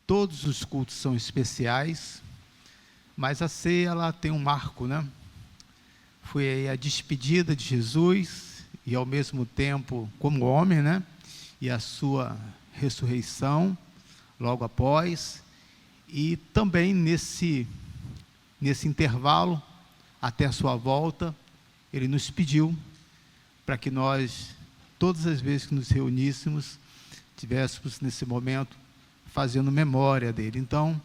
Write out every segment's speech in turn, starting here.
todos os cultos são especiais, mas a ceia, ela tem um marco, né? Foi aí a despedida de Jesus, e ao mesmo tempo como homem, né? E a sua ressurreição logo após, e também nesse intervalo, até a sua volta, ele nos pediu para que nós, todas as vezes que nos reuníssemos, tivéssemos nesse momento fazendo memória dele. Então,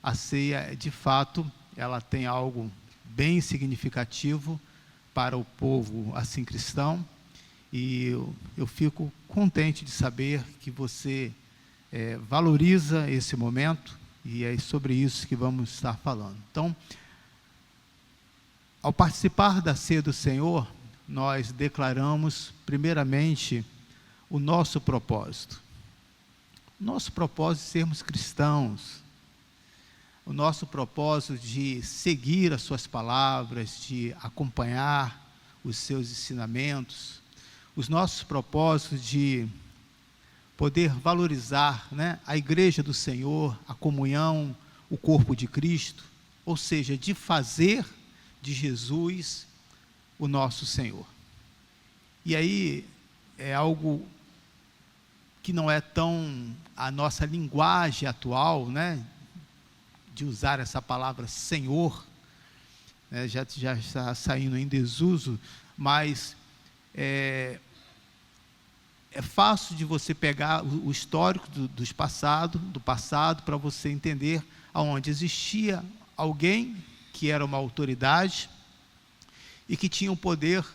a ceia, de fato, ela tem algo bem significativo para o povo assim cristão, e eu fico contente de saber que você valoriza esse momento, e é sobre isso que vamos estar falando. Então, ao participar da ceia do Senhor, nós declaramos, primeiramente, o nosso propósito. O nosso propósito de sermos cristãos, o nosso propósito de seguir as suas palavras, de acompanhar os seus ensinamentos, os nossos propósitos de poder valorizar, né, a igreja do Senhor, a comunhão, o corpo de Cristo, ou seja, de fazer de Jesus o nosso Senhor. E aí é algo que não é tão a nossa linguagem atual, né, de usar essa palavra Senhor, né, já está saindo em desuso, mas é fácil de você pegar o histórico do passado, para você entender aonde existia alguém que era uma autoridade e que tinha o poder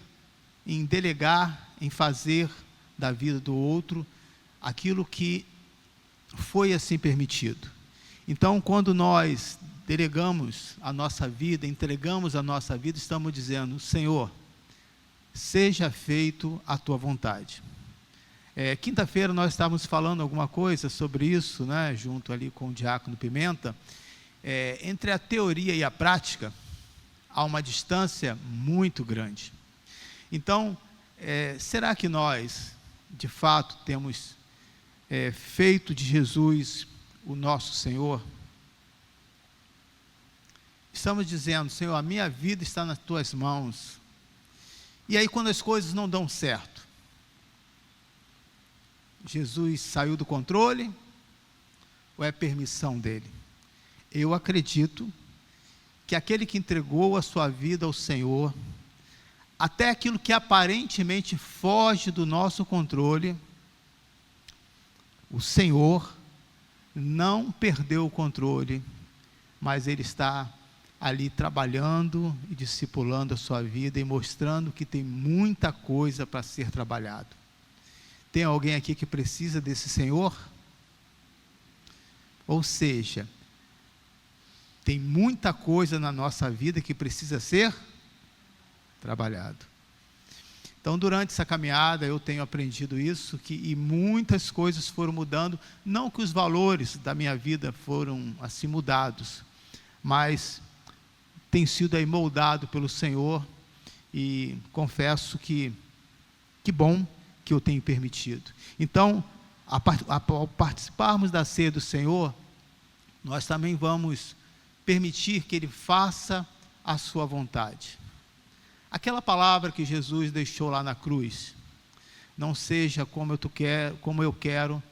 em delegar, em fazer da vida do outro aquilo que foi assim permitido. Então, quando nós delegamos a nossa vida, entregamos a nossa vida, estamos dizendo: Senhor, seja feito a tua vontade. Quinta-feira nós estávamos falando alguma coisa sobre isso, né, junto ali com o diácono Pimenta. Entre a teoria e a prática, há uma distância muito grande. Então, será que nós, de fato, temos feito de Jesus o nosso Senhor? Estamos dizendo: Senhor, a minha vida está nas tuas mãos. E aí, quando as coisas não dão certo, Jesus saiu do controle ou é permissão dele? Eu acredito que aquele que entregou a sua vida ao Senhor, até aquilo que aparentemente foge do nosso controle, o Senhor não perdeu o controle, mas Ele está ali trabalhando e discipulando a sua vida e mostrando que tem muita coisa para ser trabalhado. Tem alguém aqui que precisa desse Senhor? Ou seja, tem muita coisa na nossa vida que precisa ser trabalhado. Então, durante essa caminhada, eu tenho aprendido isso, e muitas coisas foram mudando, não que os valores da minha vida foram assim mudados, mas tem sido aí moldado pelo Senhor, e confesso que bom que eu tenho permitido. Então, ao participarmos da ceia do Senhor, nós também vamos permitir que Ele faça a sua vontade. Aquela palavra que Jesus deixou lá na cruz: não seja como eu quero,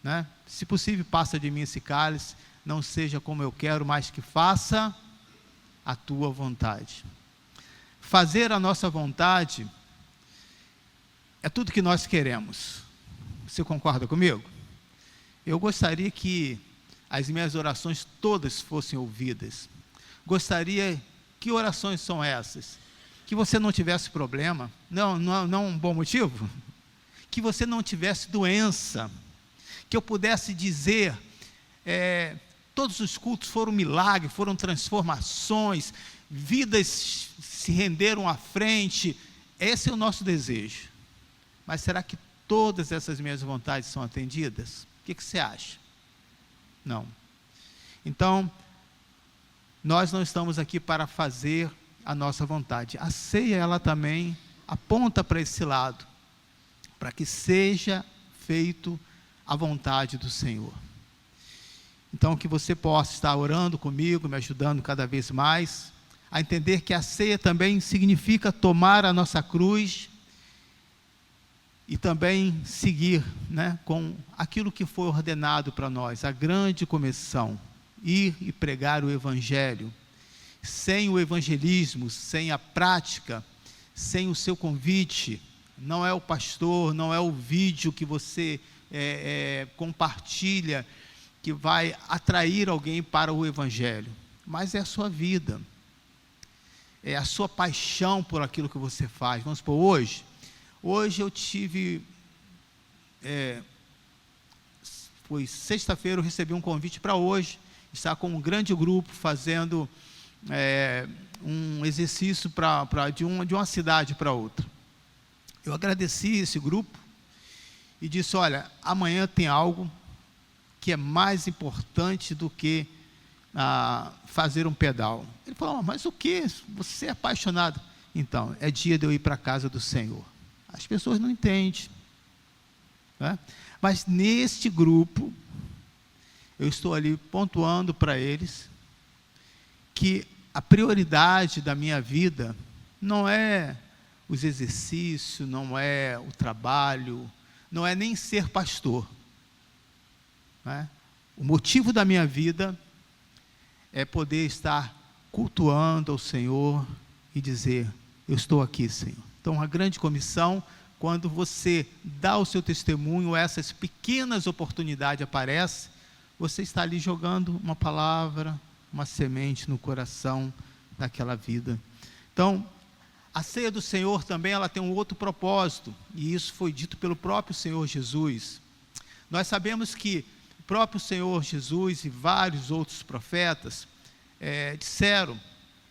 né? Se possível, passa de mim esse cálice, não seja como eu quero, mas que faça a tua vontade. Fazer a nossa vontade é tudo que nós queremos. Você concorda comigo? Eu gostaria que as minhas orações todas fossem ouvidas. Gostaria, que orações são essas? Que você não tivesse problema, não um bom motivo? Que você não tivesse doença, que eu pudesse dizer, todos os cultos foram milagres, foram transformações, vidas se renderam à frente. Esse é o nosso desejo. Mas será que todas essas minhas vontades são atendidas? O que você acha? Não. Então, nós não estamos aqui para fazer a nossa vontade. A ceia, ela também aponta para esse lado, para que seja feito a vontade do Senhor. Então, que você possa estar orando comigo, me ajudando cada vez mais a entender que a ceia também significa tomar a nossa cruz e também seguir, com aquilo que foi ordenado para nós, a grande comissão, ir e pregar o Evangelho. Sem o evangelismo, sem a prática, sem o seu convite, não é o pastor, não é o vídeo que você compartilha que vai atrair alguém para o Evangelho, mas é a sua vida, é a sua paixão por aquilo que você faz. Vamos supor, hoje eu tive, foi sexta-feira, eu recebi um convite para hoje, estar com um grande grupo fazendo um exercício de uma cidade para outra. Eu agradeci esse grupo e disse: olha, amanhã tem algo que é mais importante do que fazer um pedal. Ele falou: mas o que? Você é apaixonado. Então, é dia de eu ir para a casa do Senhor. As pessoas não entendem, mas neste grupo, eu estou ali pontuando para eles que a prioridade da minha vida não é os exercícios, não é o trabalho, não é nem ser pastor. O motivo da minha vida é poder estar cultuando ao Senhor e dizer: eu estou aqui, Senhor. Então, a grande comissão, quando você dá o seu testemunho, essas pequenas oportunidades aparecem, você está ali jogando uma palavra, uma semente no coração daquela vida. Então, a ceia do Senhor também, ela tem um outro propósito, e isso foi dito pelo próprio Senhor Jesus. Nós sabemos que o próprio Senhor Jesus e vários outros profetas disseram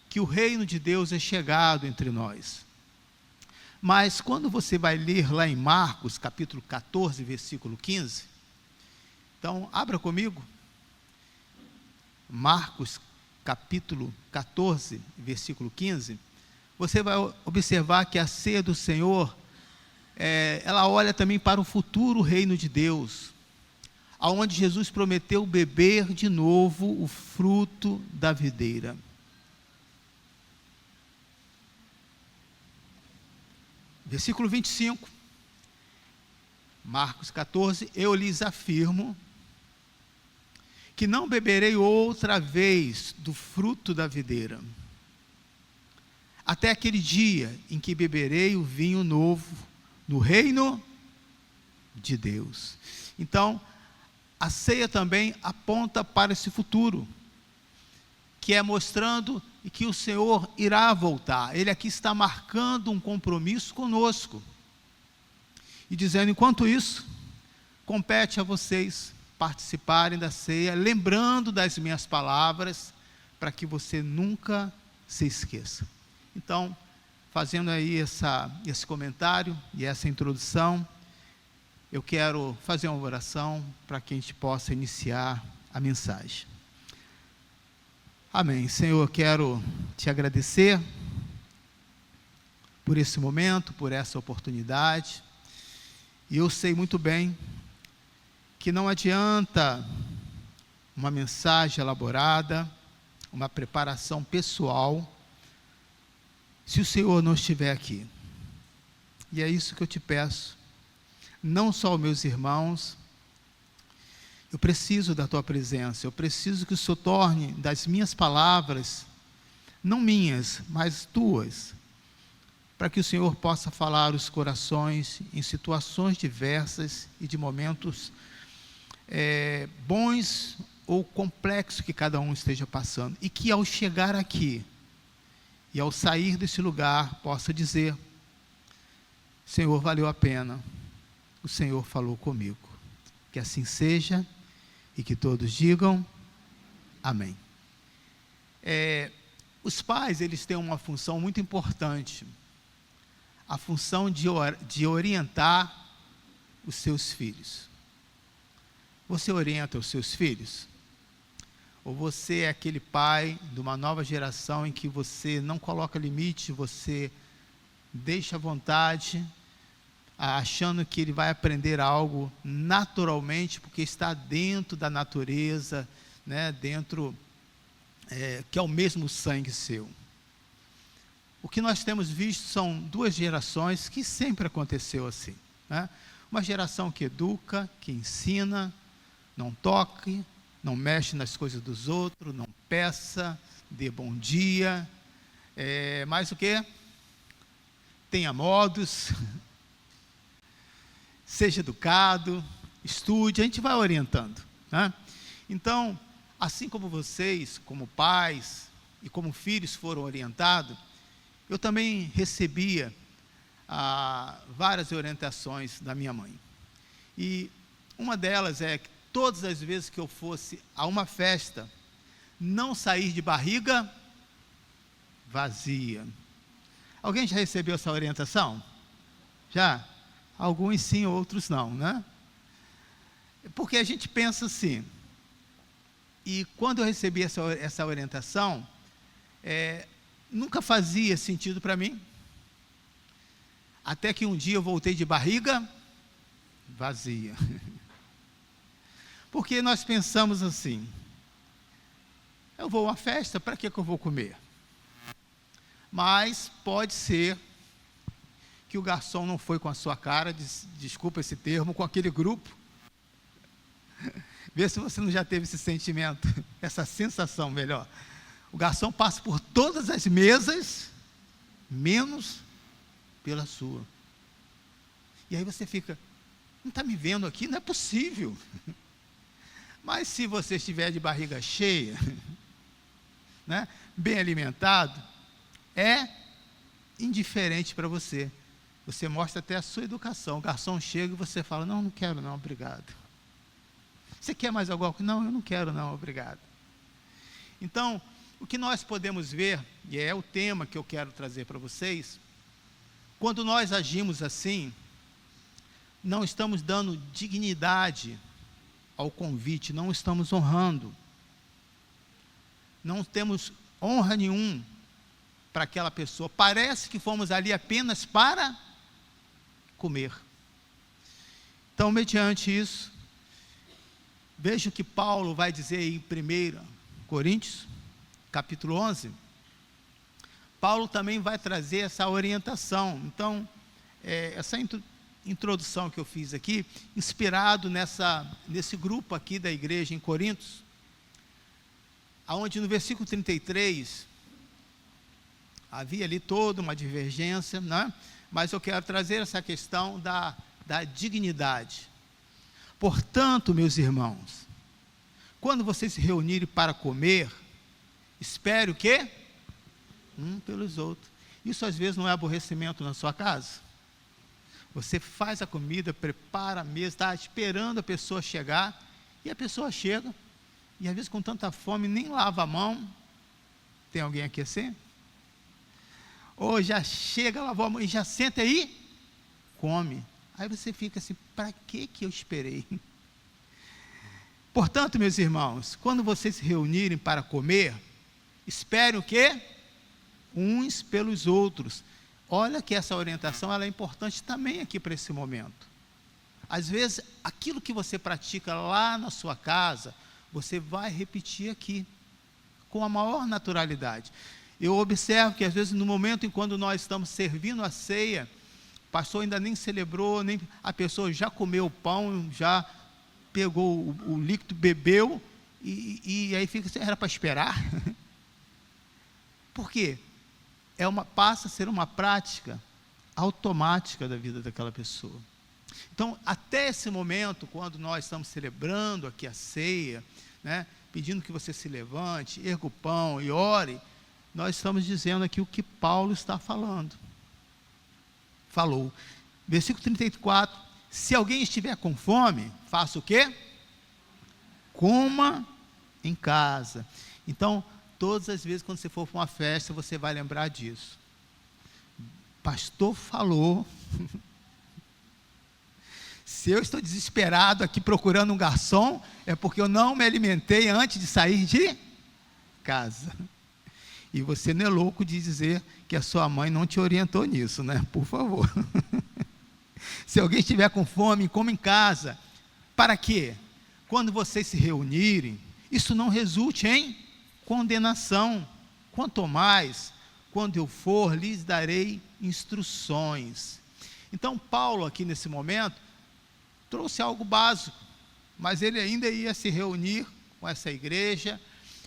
que o reino de Deus é chegado entre nós. Mas quando você vai ler lá em Marcos, capítulo 14, versículo 15, então abra comigo, Marcos capítulo 14, versículo 15, você vai observar que a ceia do Senhor, ela olha também para o futuro reino de Deus, aonde Jesus prometeu beber de novo o fruto da videira. Versículo 25, Marcos 14, eu lhes afirmo que não beberei outra vez do fruto da videira, até aquele dia em que beberei o vinho novo no reino de Deus. Então, a ceia também aponta para esse futuro, que é mostrando que o Senhor irá voltar. Ele aqui está marcando um compromisso conosco, e dizendo: enquanto isso, compete a vocês participarem da ceia, lembrando das minhas palavras, para que você nunca se esqueça. Então, fazendo aí esse comentário e essa introdução, eu quero fazer uma oração para que a gente possa iniciar a mensagem. Amém. Senhor, eu quero te agradecer por esse momento, por essa oportunidade, e eu sei muito bem que não adianta uma mensagem elaborada, uma preparação pessoal, se o Senhor não estiver aqui. E é isso que eu te peço, não só os meus irmãos, eu preciso da tua presença, eu preciso que o Senhor torne das minhas palavras, não minhas, mas tuas, para que o Senhor possa falar os corações em situações diversas e de momentos bons ou complexos que cada um esteja passando, e que ao chegar aqui e ao sair desse lugar possa dizer: Senhor, valeu a pena, o Senhor falou comigo. Que assim seja, e que todos digam amém. Os pais, eles têm uma função muito importante, a função de orientar os seus filhos. Você orienta os seus filhos? Ou você é aquele pai de uma nova geração em que você não coloca limite, você deixa à vontade, achando que ele vai aprender algo naturalmente, porque está dentro da natureza, né, dentro, que é o mesmo sangue seu. O que nós temos visto são duas gerações que sempre aconteceu assim, né? Uma geração que educa, que ensina, não toque, não mexe nas coisas dos outros, não peça, dê bom dia, mais o quê? Tenha modos, seja educado, estude, a gente vai orientando, né? Então, assim como vocês, como pais e como filhos foram orientados, eu também recebia várias orientações da minha mãe. E uma delas é que todas as vezes que eu fosse a uma festa, não sair de barriga vazia. Alguém já recebeu essa orientação? Já? Alguns sim, outros não, né? Porque a gente pensa assim, e quando eu recebi essa orientação, nunca fazia sentido para mim, até que um dia eu voltei de barriga vazia. Porque nós pensamos assim, eu vou a uma festa, para que eu vou comer? Mas pode ser que o garçom não foi com a sua cara, desculpa esse termo, com aquele grupo. Vê se você não já teve esse sentimento, essa sensação melhor. O garçom passa por todas as mesas, menos pela sua. E aí você fica, não está me vendo aqui? Não é possível. Mas se você estiver de barriga cheia, né, bem alimentado, é indiferente para você. Você mostra até a sua educação. O garçom chega e você fala, não, não quero não, obrigado. Você quer mais alguma coisa? Não, eu não quero não, obrigado. Então, o que nós podemos ver, e é o tema que eu quero trazer para vocês, quando nós agimos assim, não estamos dando dignidade ao convite, não estamos honrando. Não temos honra nenhuma para aquela pessoa. Parece que fomos ali apenas para comer. Então, mediante isso, veja o que Paulo vai dizer em 1 Coríntios, capítulo 11. Paulo também vai trazer essa orientação. Então, essa introdução que eu fiz aqui, inspirado nesse grupo aqui da igreja em Coríntios, onde no versículo 33, havia ali toda uma divergência, né? Mas eu quero trazer essa questão da dignidade. Portanto, meus irmãos, quando vocês se reunirem para comer, espere o quê? Um pelos outros. Isso às vezes não é aborrecimento na sua casa? Você faz a comida, prepara a mesa, está esperando a pessoa chegar, e a pessoa chega, e às vezes com tanta fome, nem lava a mão. Tem alguém aqui assim? Ou já chega, lavou a mão, e já senta aí, come. Aí você fica assim, para que eu esperei? Portanto, meus irmãos, quando vocês se reunirem para comer, esperem o quê? Uns pelos outros. Olha que essa orientação ela é importante também aqui para esse momento. Às vezes, aquilo que você pratica lá na sua casa, você vai repetir aqui, com a maior naturalidade. Eu observo que às vezes no momento em quando nós estamos servindo a ceia, o pastor ainda nem celebrou, nem a pessoa já comeu o pão, já pegou o líquido, bebeu, e aí fica assim, era para esperar? Por quê? Passa a ser uma prática automática da vida daquela pessoa. Então, até esse momento, quando nós estamos celebrando aqui a ceia, né, pedindo que você se levante, erga o pão e ore, nós estamos dizendo aqui o que Paulo está falando. Falou, versículo 34, se alguém estiver com fome, faça o quê? Coma em casa. Então, todas as vezes quando você for para uma festa, você vai lembrar disso. Pastor falou, se eu estou desesperado aqui procurando um garçom, é porque eu não me alimentei antes de sair de casa. E você não é louco de dizer que a sua mãe não te orientou nisso, né? Por favor. Se alguém estiver com fome, coma em casa. Para quê? Quando vocês se reunirem, isso não resulte em condenação. Quanto mais, quando eu for, lhes darei instruções. Então, Paulo, aqui nesse momento, trouxe algo básico, mas ele ainda ia se reunir com essa igreja,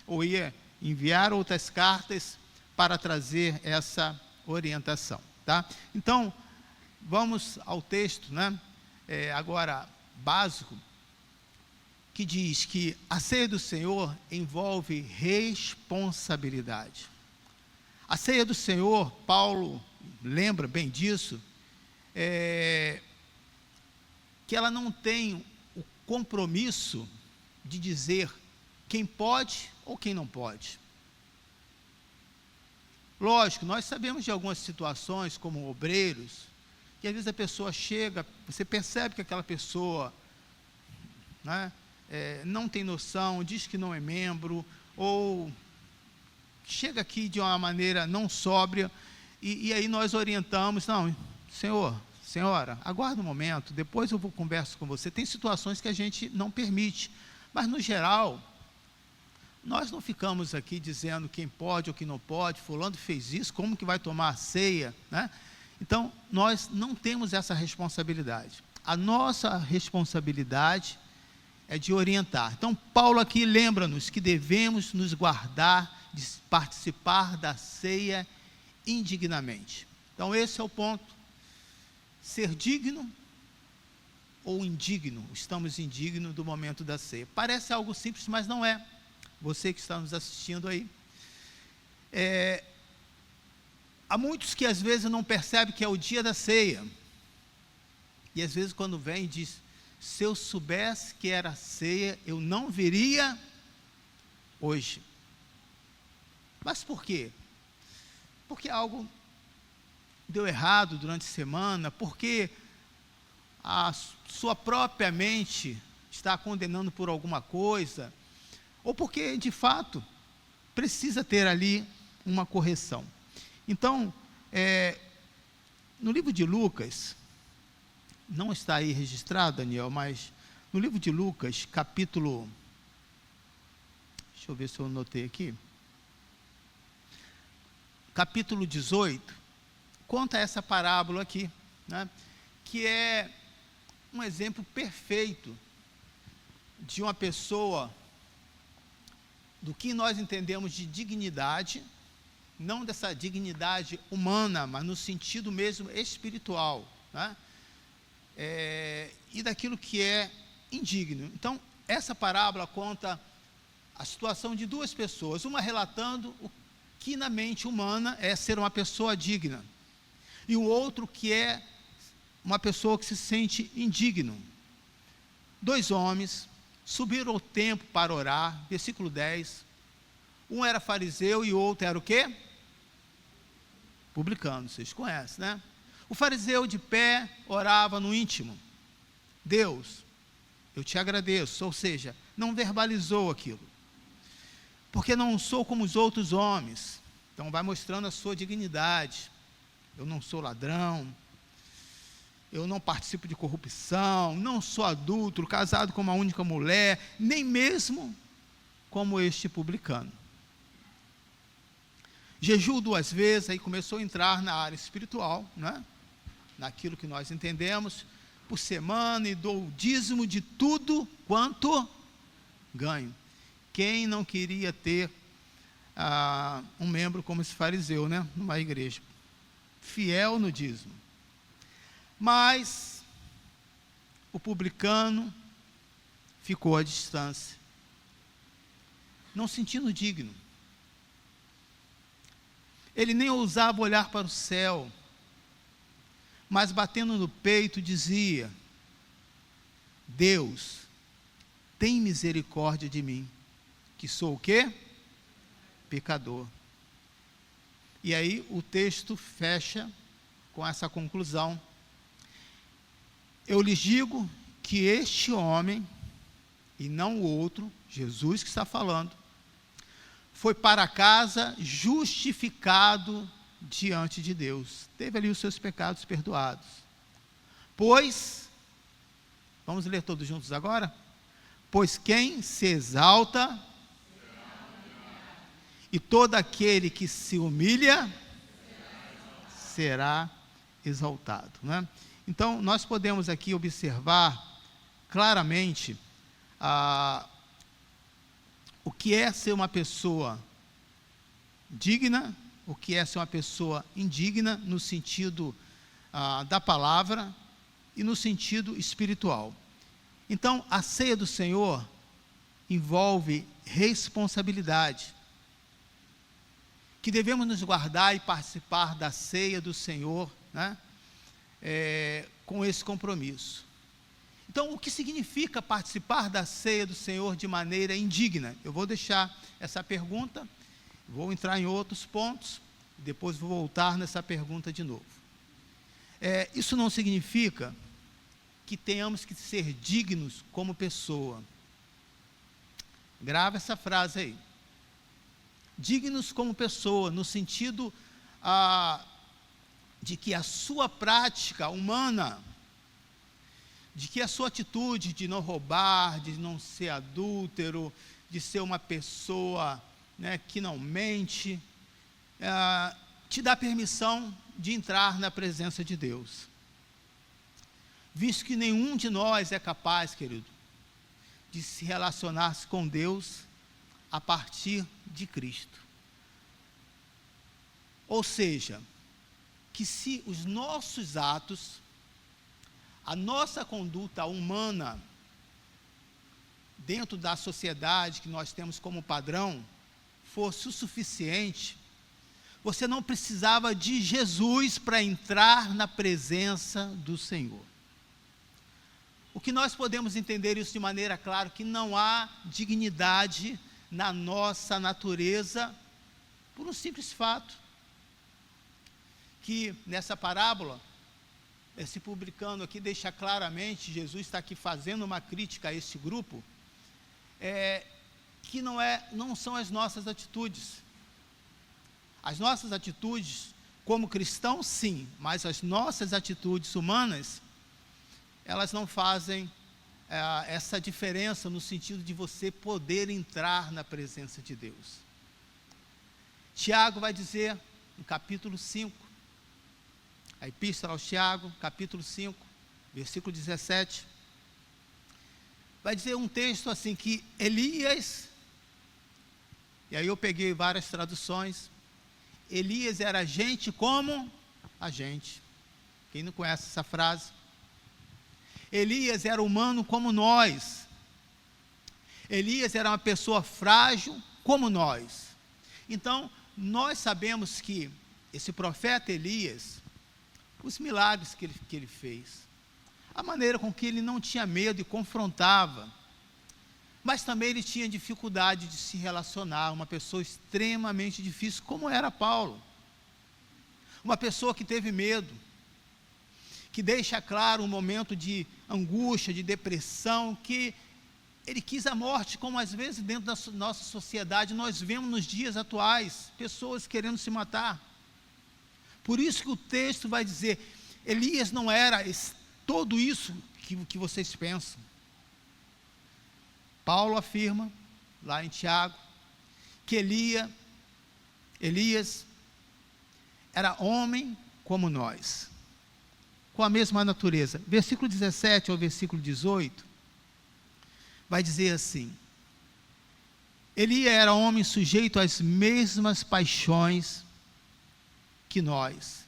ou ia enviar outras cartas para trazer essa orientação, tá? Então, vamos ao texto, né? Agora, básico, que diz que a ceia do Senhor envolve responsabilidade. A ceia do Senhor, Paulo lembra bem disso, que ela não tem o compromisso de dizer quem pode ou quem não pode. Lógico, nós sabemos de algumas situações, como obreiros, que às vezes a pessoa chega, você percebe que aquela pessoa, né, não tem noção, diz que não é membro, ou chega aqui de uma maneira não sóbria, e aí nós orientamos, não, senhor, senhora, aguarda um momento, depois eu vou conversar com você. Tem situações que a gente não permite, mas no geral, nós não ficamos aqui dizendo quem pode ou quem não pode, fulano fez isso, como que vai tomar a ceia, né? Então, nós não temos essa responsabilidade. A nossa responsabilidade é de orientar. Então, Paulo aqui lembra-nos que devemos nos guardar de participar da ceia indignamente. Então, esse é o ponto. Ser digno ou indigno? Estamos indignos do momento da ceia. Parece algo simples, mas não é. Você que está nos assistindo aí. Há muitos que às vezes não percebem que é o dia da ceia. E às vezes quando vem diz, se eu soubesse que era ceia, eu não viria hoje. Mas por quê? Porque algo deu errado durante a semana, porque a sua própria mente está condenando por alguma coisa, ou porque, de fato, precisa ter ali uma correção. Então, no livro de Lucas, não está aí registrado, Daniel, mas no livro de Lucas, capítulo, deixa eu ver se eu anotei aqui, capítulo 18, conta essa parábola aqui, né, que é um exemplo perfeito de uma pessoa, do que nós entendemos de dignidade, não dessa dignidade humana, mas no sentido mesmo espiritual, né? E daquilo que é indigno. Então, essa parábola conta a situação de duas pessoas, uma relatando o que na mente humana é ser uma pessoa digna, e o outro que é uma pessoa que se sente indigno. Dois homens subiram ao templo para orar, versículo 10, um era fariseu e o outro era o quê? Publicano, vocês conhecem, né? O fariseu de pé orava no íntimo, Deus, eu te agradeço, ou seja, não verbalizou aquilo, porque não sou como os outros homens, então vai mostrando a sua dignidade, eu não sou ladrão, eu não participo de corrupção, não sou adúltero, casado com uma única mulher, nem mesmo como este publicano. Jejuo 2 vezes, aí começou a entrar na área espiritual, né? Naquilo que nós entendemos, por semana, e dou o dízimo de tudo quanto ganho. Quem não queria ter um membro como esse fariseu, né? Numa igreja, fiel no dízimo. Mas o publicano ficou à distância, não sentindo digno. Ele nem ousava olhar para o céu, mas batendo no peito dizia, Deus, tem misericórdia de mim, que sou o quê? Pecador. E aí o texto fecha com essa conclusão. Eu lhes digo que este homem, e não o outro, Jesus que está falando, foi para casa justificado diante de Deus. Teve ali os seus pecados perdoados. Pois, vamos ler todos juntos agora? Pois quem se exalta e todo aquele que se humilha será exaltado, né? Então, nós podemos aqui observar claramente o que é ser uma pessoa digna, o que é ser uma pessoa indigna, no sentido da palavra e no sentido espiritual. Então, a ceia do Senhor envolve responsabilidade, que devemos nos guardar e participar da ceia do Senhor, né? Com esse compromisso. Então, o que significa participar da ceia do Senhor de maneira indigna? Eu vou deixar essa pergunta, vou entrar em outros pontos, depois vou voltar nessa pergunta de novo. Isso não significa que tenhamos que ser dignos como pessoa. Grava essa frase aí. Dignos como pessoa, no sentido de que a sua prática humana, de que a sua atitude de não roubar, de não ser adúltero, de ser uma pessoa, né, que não mente, te dá permissão de entrar na presença de Deus. Visto que nenhum de nós é capaz, querido, de se relacionar com Deus a partir de Cristo. Ou seja, que se os nossos atos, a nossa conduta humana, dentro da sociedade que nós temos como padrão, fosse o suficiente, você não precisava de Jesus para entrar na presença do Senhor. O que nós podemos entender isso de maneira clara, que não há dignidade na nossa natureza, por um simples fato, que nessa parábola, esse publicano aqui deixa claramente, Jesus está aqui fazendo uma crítica a esse grupo, que não são as nossas atitudes. As nossas atitudes, como cristãos, sim, mas as nossas atitudes humanas, elas não fazem essa diferença no sentido de você poder entrar na presença de Deus. Tiago vai dizer, no capítulo 5, a Epístola aos Tiago, capítulo 5, versículo 17, vai dizer um texto assim, que Elias, e aí eu peguei várias traduções, Elias era gente como a gente. Quem não conhece essa frase? Elias era humano como nós. Elias era uma pessoa frágil como nós. Então, nós sabemos que esse profeta Elias, os milagres que ele fez, a maneira com que ele não tinha medo e confrontava, mas também ele tinha dificuldade de se relacionar, uma pessoa extremamente difícil, como era Paulo. Uma pessoa que teve medo, que deixa claro um momento de angústia, de depressão, que ele quis a morte, como às vezes dentro da nossa sociedade nós vemos nos dias atuais, pessoas querendo se matar. Por isso que o texto vai dizer, Elias não era tudo isso que vocês pensam. Paulo afirma, lá em Tiago, que Elias era homem como nós, com a mesma natureza. Versículo 17 ao versículo 18, vai dizer assim, Elias era homem sujeito às mesmas paixões que nós.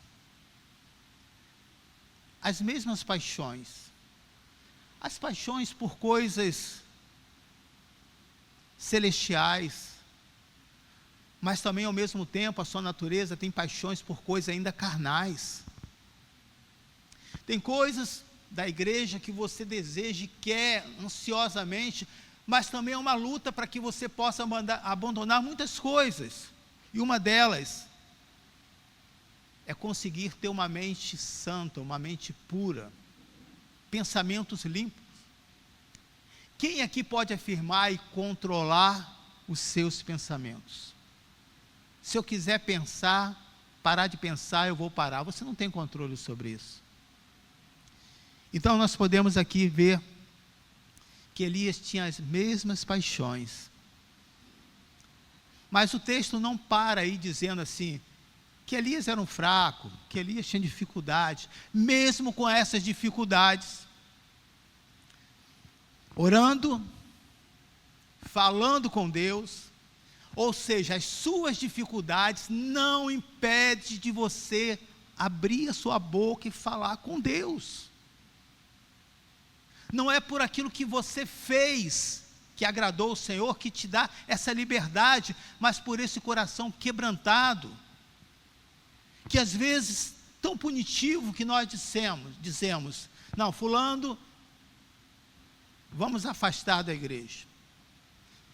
As mesmas paixões. As paixões por coisas celestiais, mas também ao mesmo tempo a sua natureza tem paixões por coisas ainda carnais. Tem coisas da igreja que você deseja e quer ansiosamente, mas também é uma luta para que você possa abandonar muitas coisas. E uma delas é conseguir ter uma mente santa, uma mente pura, pensamentos limpos. Quem aqui pode afirmar e controlar os seus pensamentos? Se eu quiser pensar, parar de pensar, eu vou parar. Você não tem controle sobre isso. Então nós podemos aqui ver que Elias tinha as mesmas paixões. Mas o texto não para aí dizendo assim, que Elias era um fraco, que Elias tinha dificuldades. Mesmo com essas dificuldades, orando, falando com Deus, ou seja, as suas dificuldades não impedem de você abrir a sua boca e falar com Deus. Não é por aquilo que você fez que agradou o Senhor que te dá essa liberdade, mas por esse coração quebrantado, que às vezes tão punitivo que nós dizemos, não, fulano, vamos afastar da igreja.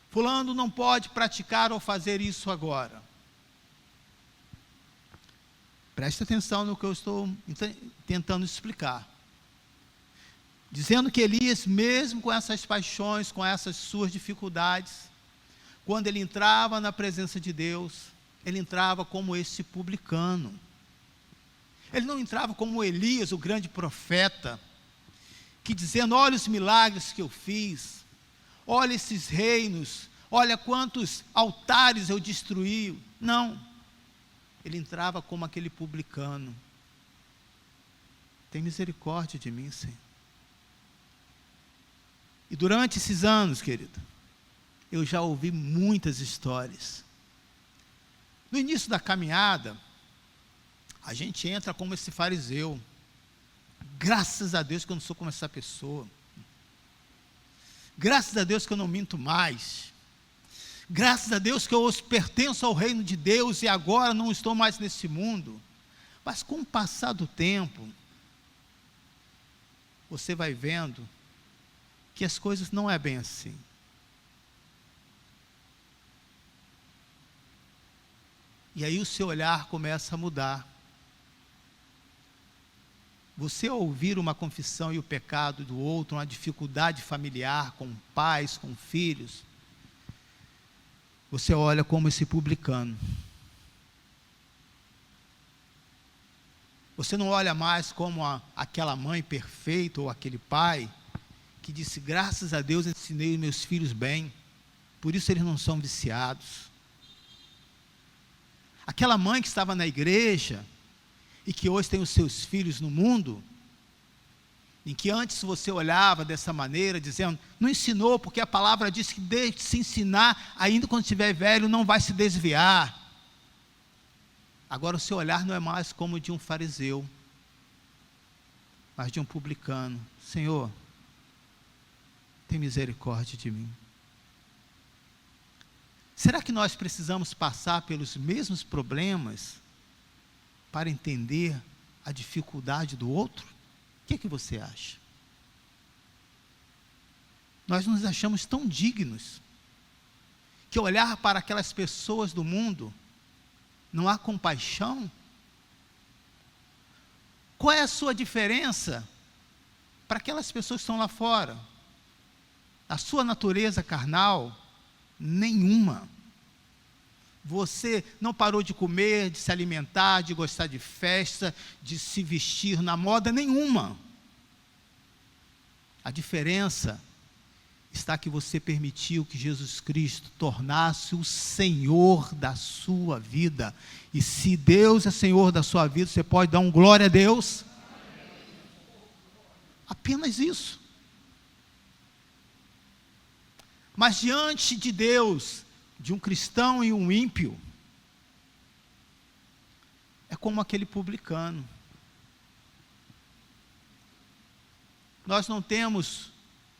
Fulano não pode praticar ou fazer isso agora. Preste atenção no que eu estou tentando explicar. Dizendo que Elias, mesmo com essas paixões, com essas suas dificuldades, quando ele entrava na presença de Deus, ele entrava como esse publicano. Ele não entrava como Elias, o grande profeta, que dizendo, olha os milagres que eu fiz, olha esses reinos, olha quantos altares eu destruí. Não, ele entrava como aquele publicano. Tem misericórdia de mim, Senhor. E durante esses anos, querido, eu já ouvi muitas histórias. No início da caminhada, a gente entra como esse fariseu. Graças a Deus que eu não sou como essa pessoa. Graças a Deus que eu não minto mais. Graças a Deus que eu pertenço ao reino de Deus e agora não estou mais nesse mundo. Mas com o passar do tempo, você vai vendo que as coisas não é bem assim. E aí o seu olhar começa a mudar. Você ao ouvir uma confissão e o pecado do outro, uma dificuldade familiar com pais, com filhos, você olha como esse publicano. Você não olha mais como aquela mãe perfeita ou aquele pai que disse, graças a Deus ensinei meus filhos bem, por isso eles não são viciados. Aquela mãe que estava na igreja e que hoje tem os seus filhos no mundo, em que antes você olhava dessa maneira, dizendo, não ensinou, porque a palavra diz que desde se ensinar, ainda quando estiver velho, não vai se desviar. Agora o seu olhar não é mais como de um fariseu, mas de um publicano. Senhor, tem misericórdia de mim. Será que nós precisamos passar pelos mesmos problemas para entender a dificuldade do outro? O que você acha? Nós nos achamos tão dignos que olhar para aquelas pessoas do mundo não há compaixão? Qual é a sua diferença para aquelas pessoas que estão lá fora? A sua natureza carnal? Nenhuma. Você não parou de comer, de se alimentar, de gostar de festa, de se vestir na moda nenhuma. A diferença está que você permitiu que Jesus Cristo tornasse o Senhor da sua vida. E se Deus é Senhor da sua vida, você pode dar um glória a Deus? Apenas isso. Mas diante de Deus, de um cristão e um ímpio, é como aquele publicano. Nós não temos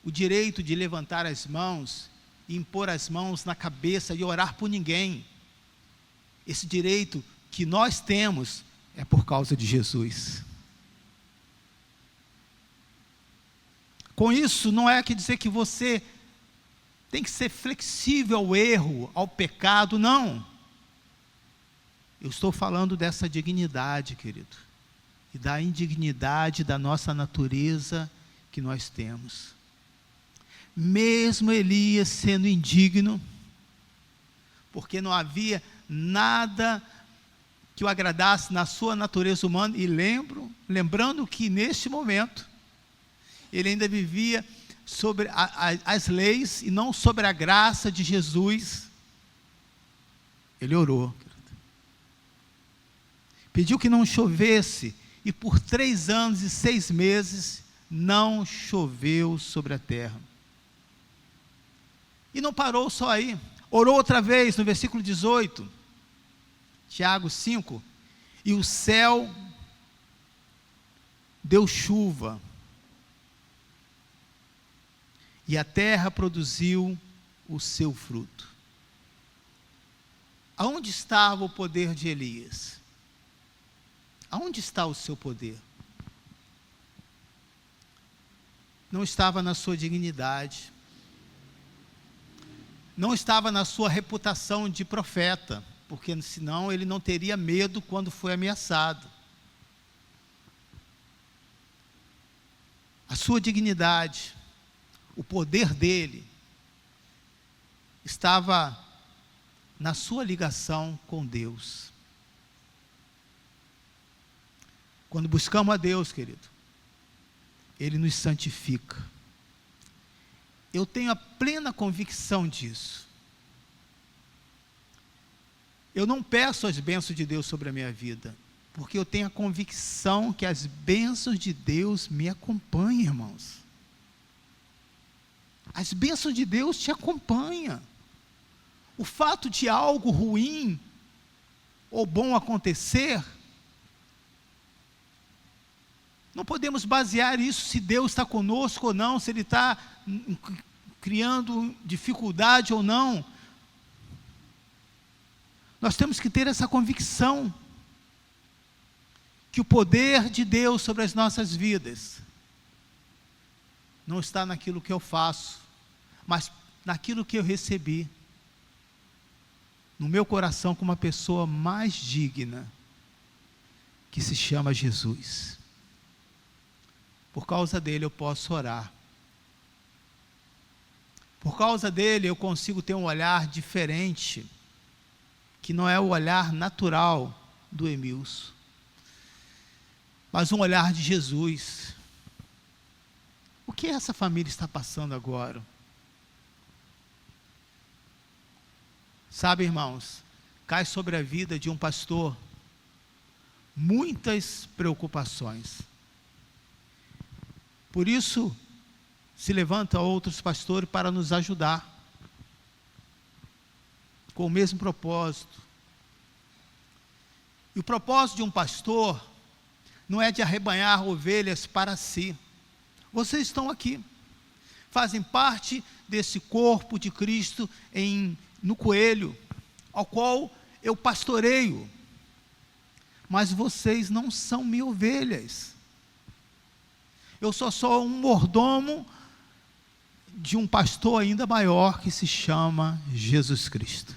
o direito de levantar as mãos e impor as mãos na cabeça e orar por ninguém. Esse direito que nós temos é por causa de Jesus. Com isso, não é que dizer que você tem que ser flexível ao erro, ao pecado, não. Eu estou falando dessa dignidade, querido, e da indignidade da nossa natureza que nós temos. Mesmo Elias sendo indigno, porque não havia nada que o agradasse na sua natureza humana, e lembrando que neste momento, ele ainda vivia sobre as leis e não sobre a graça de Jesus. Ele orou. Pediu que não chovesse, e por 3 anos e 6 meses não choveu sobre a terra. E não parou só aí. Orou outra vez, no versículo 18, Tiago 5, e o céu deu chuva, e a terra produziu o seu fruto. Aonde estava o poder de Elias? Aonde está o seu poder? Não estava na sua dignidade, não estava na sua reputação de profeta, porque senão ele não teria medo quando foi ameaçado. A sua dignidade, o poder dele, estava na sua ligação com Deus. Quando buscamos a Deus, querido, Ele nos santifica. Eu tenho a plena convicção disso. Eu não peço as bênçãos de Deus sobre a minha vida, porque eu tenho a convicção que as bênçãos de Deus me acompanham, irmãos. As bênçãos de Deus te acompanham. O fato de algo ruim ou bom acontecer, não podemos basear isso se Deus está conosco ou não, se Ele está criando dificuldade ou não. Nós temos que ter essa convicção que o poder de Deus sobre as nossas vidas não está naquilo que eu faço, mas naquilo que eu recebi no meu coração como uma pessoa mais digna, que se chama Jesus. Por causa dele eu posso orar. Por causa dele eu consigo ter um olhar diferente, que não é o olhar natural do Emilson, mas um olhar de Jesus. O que essa família está passando agora? Sabe, irmãos, cai sobre a vida de um pastor muitas preocupações. Por isso, se levantam outros pastores para nos ajudar, com o mesmo propósito. E o propósito de um pastor não é de arrebanhar ovelhas para si. Vocês estão aqui, fazem parte desse corpo de Cristo no Coelho, ao qual eu pastoreio, mas vocês não são minhas ovelhas. Eu sou só um mordomo de um pastor ainda maior que se chama Jesus Cristo.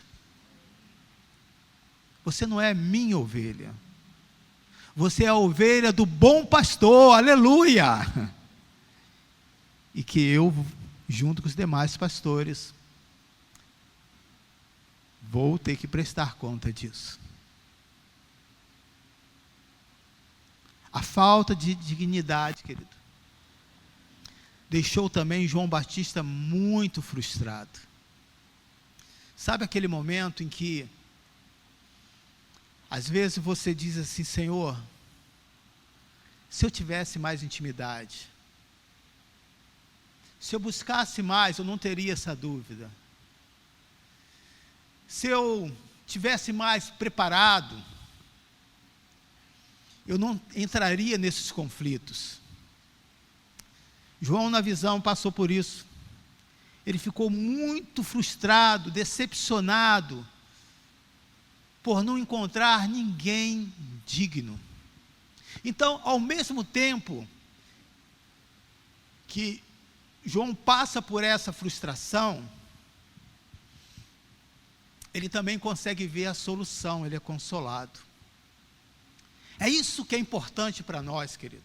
Você não é minha ovelha. Você é a ovelha do bom pastor, aleluia! E que eu, junto com os demais pastores, vou ter que prestar conta disso. A falta de dignidade, querido, deixou também João Batista muito frustrado. Sabe aquele momento em que, às vezes você diz assim: Senhor, se eu tivesse mais intimidade, se eu buscasse mais, eu não teria essa dúvida. Se eu tivesse mais preparado, eu não entraria nesses conflitos. João, na visão, passou por isso. Ele ficou muito frustrado, decepcionado, por não encontrar ninguém digno. Então, ao mesmo tempo que João passa por essa frustração, ele também consegue ver a solução, ele é consolado. É isso que é importante para nós, querido.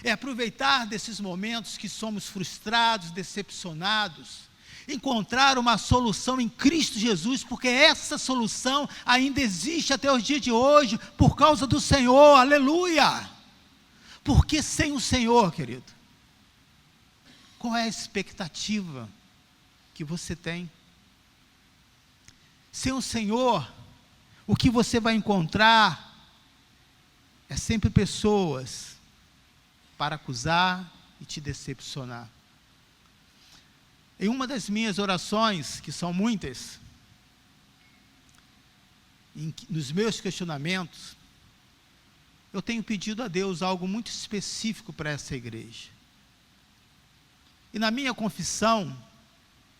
É aproveitar desses momentos que somos frustrados, decepcionados, encontrar uma solução em Cristo Jesus, porque essa solução ainda existe até os dias de hoje, por causa do Senhor, aleluia! Porque sem o Senhor, querido, qual é a expectativa que você tem? Sem o Senhor, o que você vai encontrar é sempre pessoas para acusar e te decepcionar. Em uma das minhas orações, que são muitas, nos meus questionamentos, eu tenho pedido a Deus algo muito específico para essa igreja. E na minha confissão,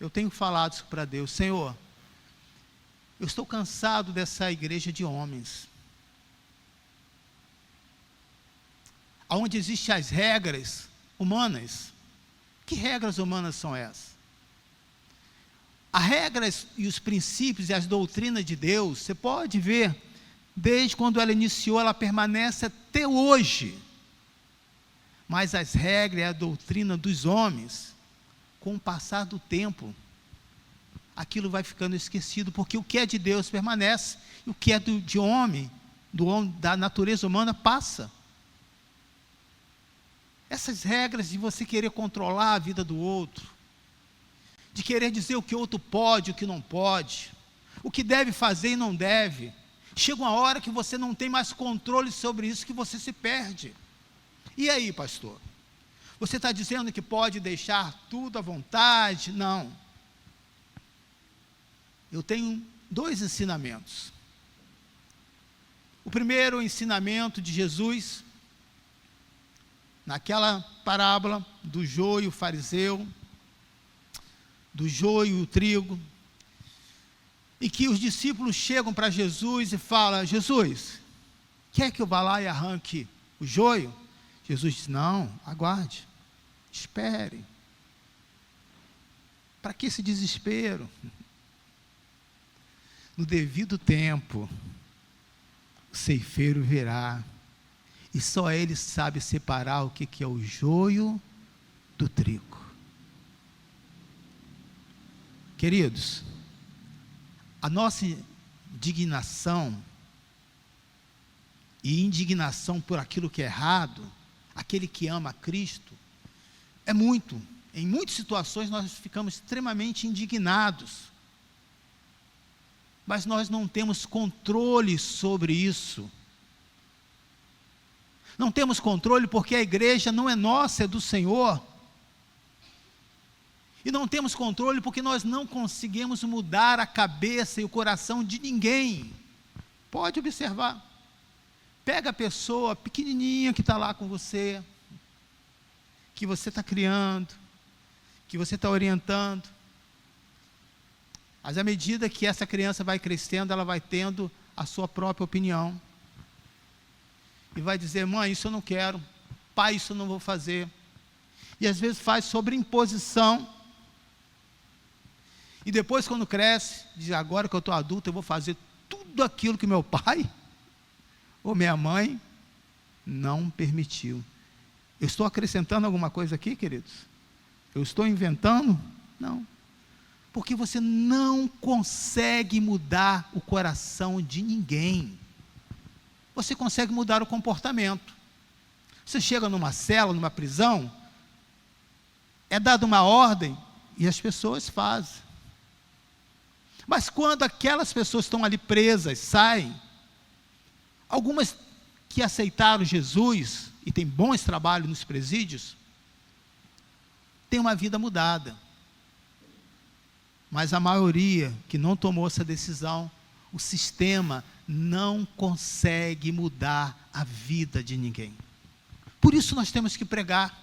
eu tenho falado isso para Deus: Senhor, eu estou cansado dessa igreja de homens, onde existem as regras humanas. Que regras humanas são essas? As regras e os princípios e as doutrinas de Deus, você pode ver, desde quando ela iniciou, ela permanece até hoje. Mas as regras e a doutrina dos homens, com o passar do tempo, aquilo vai ficando esquecido, porque o que é de Deus permanece, e o que é de homem, da natureza humana, passa. Essas regras de você querer controlar a vida do outro, de querer dizer o que o outro pode, o que não pode, o que deve fazer e não deve, chega uma hora que você não tem mais controle sobre isso, que você se perde. E aí, pastor? Você está dizendo que pode deixar tudo à vontade? Não. Eu tenho 2 ensinamentos. O primeiro ensinamento de Jesus, naquela parábola do joio fariseu, do joio e o trigo, em que os discípulos chegam para Jesus e falam: Jesus, quer que eu vá lá e arranque o joio? Jesus diz: não, aguarde, espere. Para que esse desespero? No devido tempo, o ceifeiro virá, e só ele sabe separar o que é o joio do trigo. Queridos, a nossa indignação e indignação por aquilo que é errado, aquele que ama a Cristo, em muitas situações nós ficamos extremamente indignados, mas nós não temos controle sobre isso. Não temos controle porque a igreja não é nossa, é do Senhor. E não temos controle porque nós não conseguimos mudar a cabeça e o coração de ninguém. Pode observar. Pega a pessoa pequenininha que está lá com você, que você está criando, que você está orientando. Mas à medida que essa criança vai crescendo, ela vai tendo a sua própria opinião. E vai dizer: mãe, isso eu não quero. Pai, isso eu não vou fazer. E às vezes faz sobre imposição. E depois, quando cresce, diz: agora que eu estou adulto, eu vou fazer tudo aquilo que meu pai ou minha mãe não permitiu. Eu estou acrescentando alguma coisa aqui, queridos? Eu estou inventando? Não. Porque você não consegue mudar o coração de ninguém. Você consegue mudar o comportamento. Você chega numa cela, numa prisão, é dada uma ordem e as pessoas fazem. Mas quando aquelas pessoas estão ali presas, saem, algumas que aceitaram Jesus e têm bons trabalhos nos presídios, têm uma vida mudada. Mas a maioria que não tomou essa decisão, o sistema não consegue mudar a vida de ninguém. Por isso nós temos que pregar,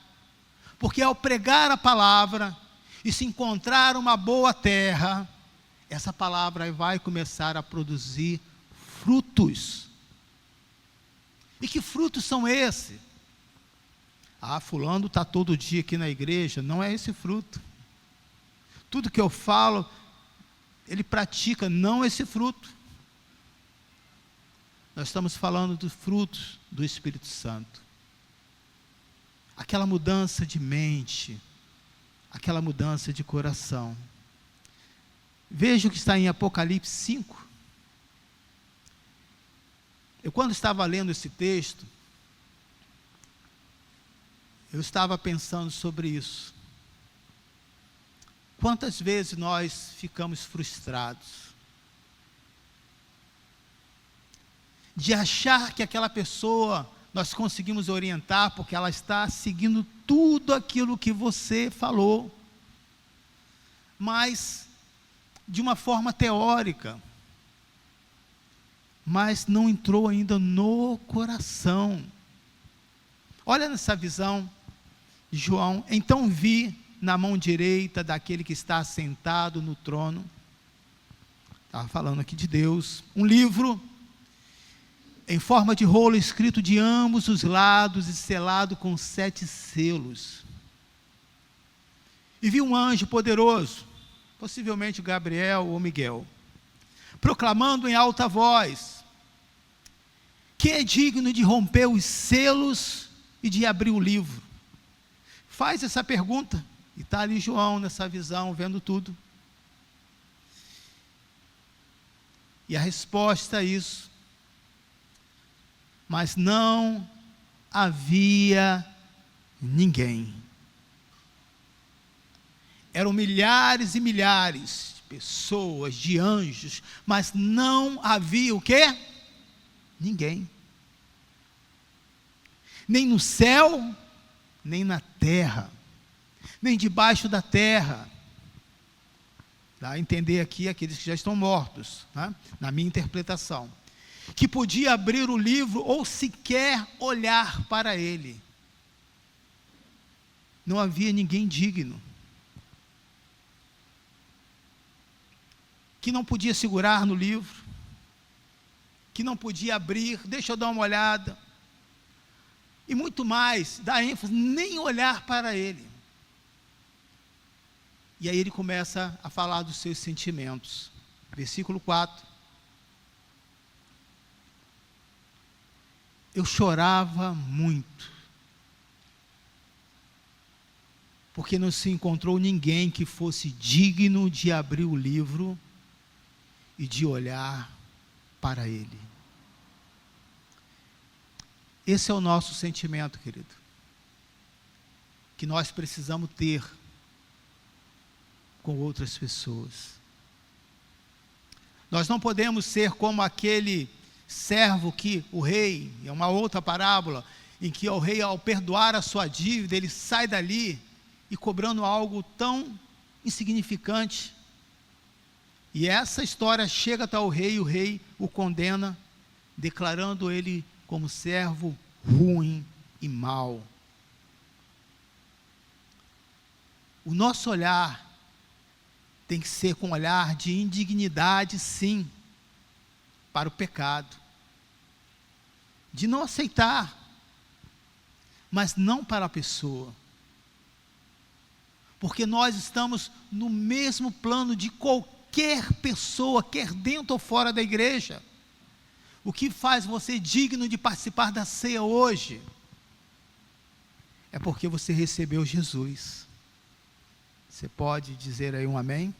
porque ao pregar a palavra e se encontrar uma boa terra, essa palavra vai começar a produzir frutos. E que frutos são esses? Fulano está todo dia aqui na igreja. Não é esse fruto. Tudo que eu falo, ele pratica, não esse fruto. Nós estamos falando dos frutos do Espírito Santo. Aquela mudança de mente, aquela mudança de coração. Veja o que está em Apocalipse 5. Eu, quando estava lendo esse texto, eu estava pensando sobre isso. Quantas vezes nós ficamos frustrados? de achar que aquela pessoa nós conseguimos orientar porque ela está seguindo tudo aquilo que você falou, mas de uma forma teórica, mas não entrou ainda no coração. Olha nessa visão de João: então vi na mão direita daquele que está sentado no trono, estava falando aqui de Deus, um livro em forma de rolo, escrito de ambos os lados e selado com 7 selos. E vi um anjo poderoso, possivelmente Gabriel ou Miguel, proclamando em alta voz: quem é digno de romper os selos e de abrir o livro? Faz essa pergunta, e está ali João nessa visão, vendo tudo. E a resposta a isso: mas não havia ninguém. Eram milhares e milhares de pessoas, de anjos, mas não havia o quê? Ninguém. Nem no céu, nem na terra, nem debaixo da terra. Dá a entender aqui aqueles que já estão mortos, né? Na minha interpretação, que podia abrir o livro ou sequer olhar para ele. Não havia ninguém digno, que não podia segurar no livro, que não podia abrir, deixa eu dar uma olhada, e muito mais, dá ênfase, nem olhar para ele. E aí ele começa a falar dos seus sentimentos. Versículo 4. Eu chorava muito, porque não se encontrou ninguém que fosse digno de abrir o livro e de olhar para ele. Esse é o nosso sentimento, querido, que nós precisamos ter com outras pessoas. Nós não podemos ser como aquele servo que o rei, é uma outra parábola, em que o rei, ao perdoar a sua dívida, ele sai dali e cobrando algo tão insignificante. E essa história chega até o rei, e o rei o condena, declarando ele como servo ruim e mau. O nosso olhar tem que ser com um olhar de indignidade, sim, para o pecado, de não aceitar, mas não para a pessoa, porque nós estamos no mesmo plano de qualquer pessoa, quer dentro ou fora da igreja. O que faz você digno de participar da ceia hoje é porque você recebeu Jesus. Você pode dizer aí um amém?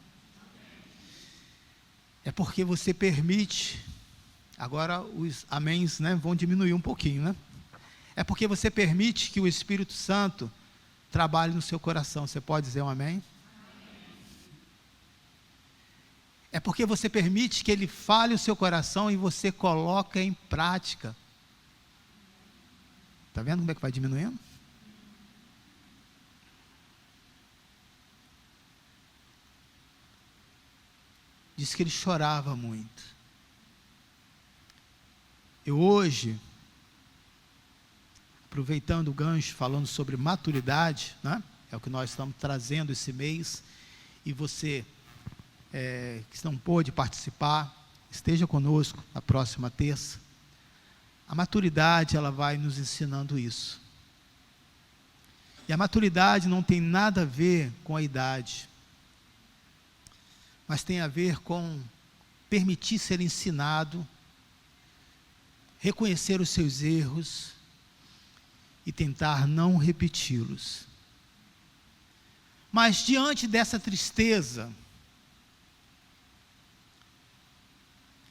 É porque você permite, agora os améns, né, vão diminuir um pouquinho, né? É porque você permite que o Espírito Santo trabalhe no seu coração. Você pode dizer um amém? É porque você permite que ele fale o seu coração e você coloca em prática. Está vendo como é que vai diminuindo? Diz que ele chorava muito. Eu hoje, aproveitando o gancho, falando sobre maturidade, né? É o que nós estamos trazendo esse mês, e você que não pôde participar, esteja conosco na próxima terça. A maturidade, ela vai nos ensinando isso. E a maturidade não tem nada a ver com a idade, mas tem a ver com permitir ser ensinado, reconhecer os seus erros e tentar não repeti-los. Mas diante dessa tristeza,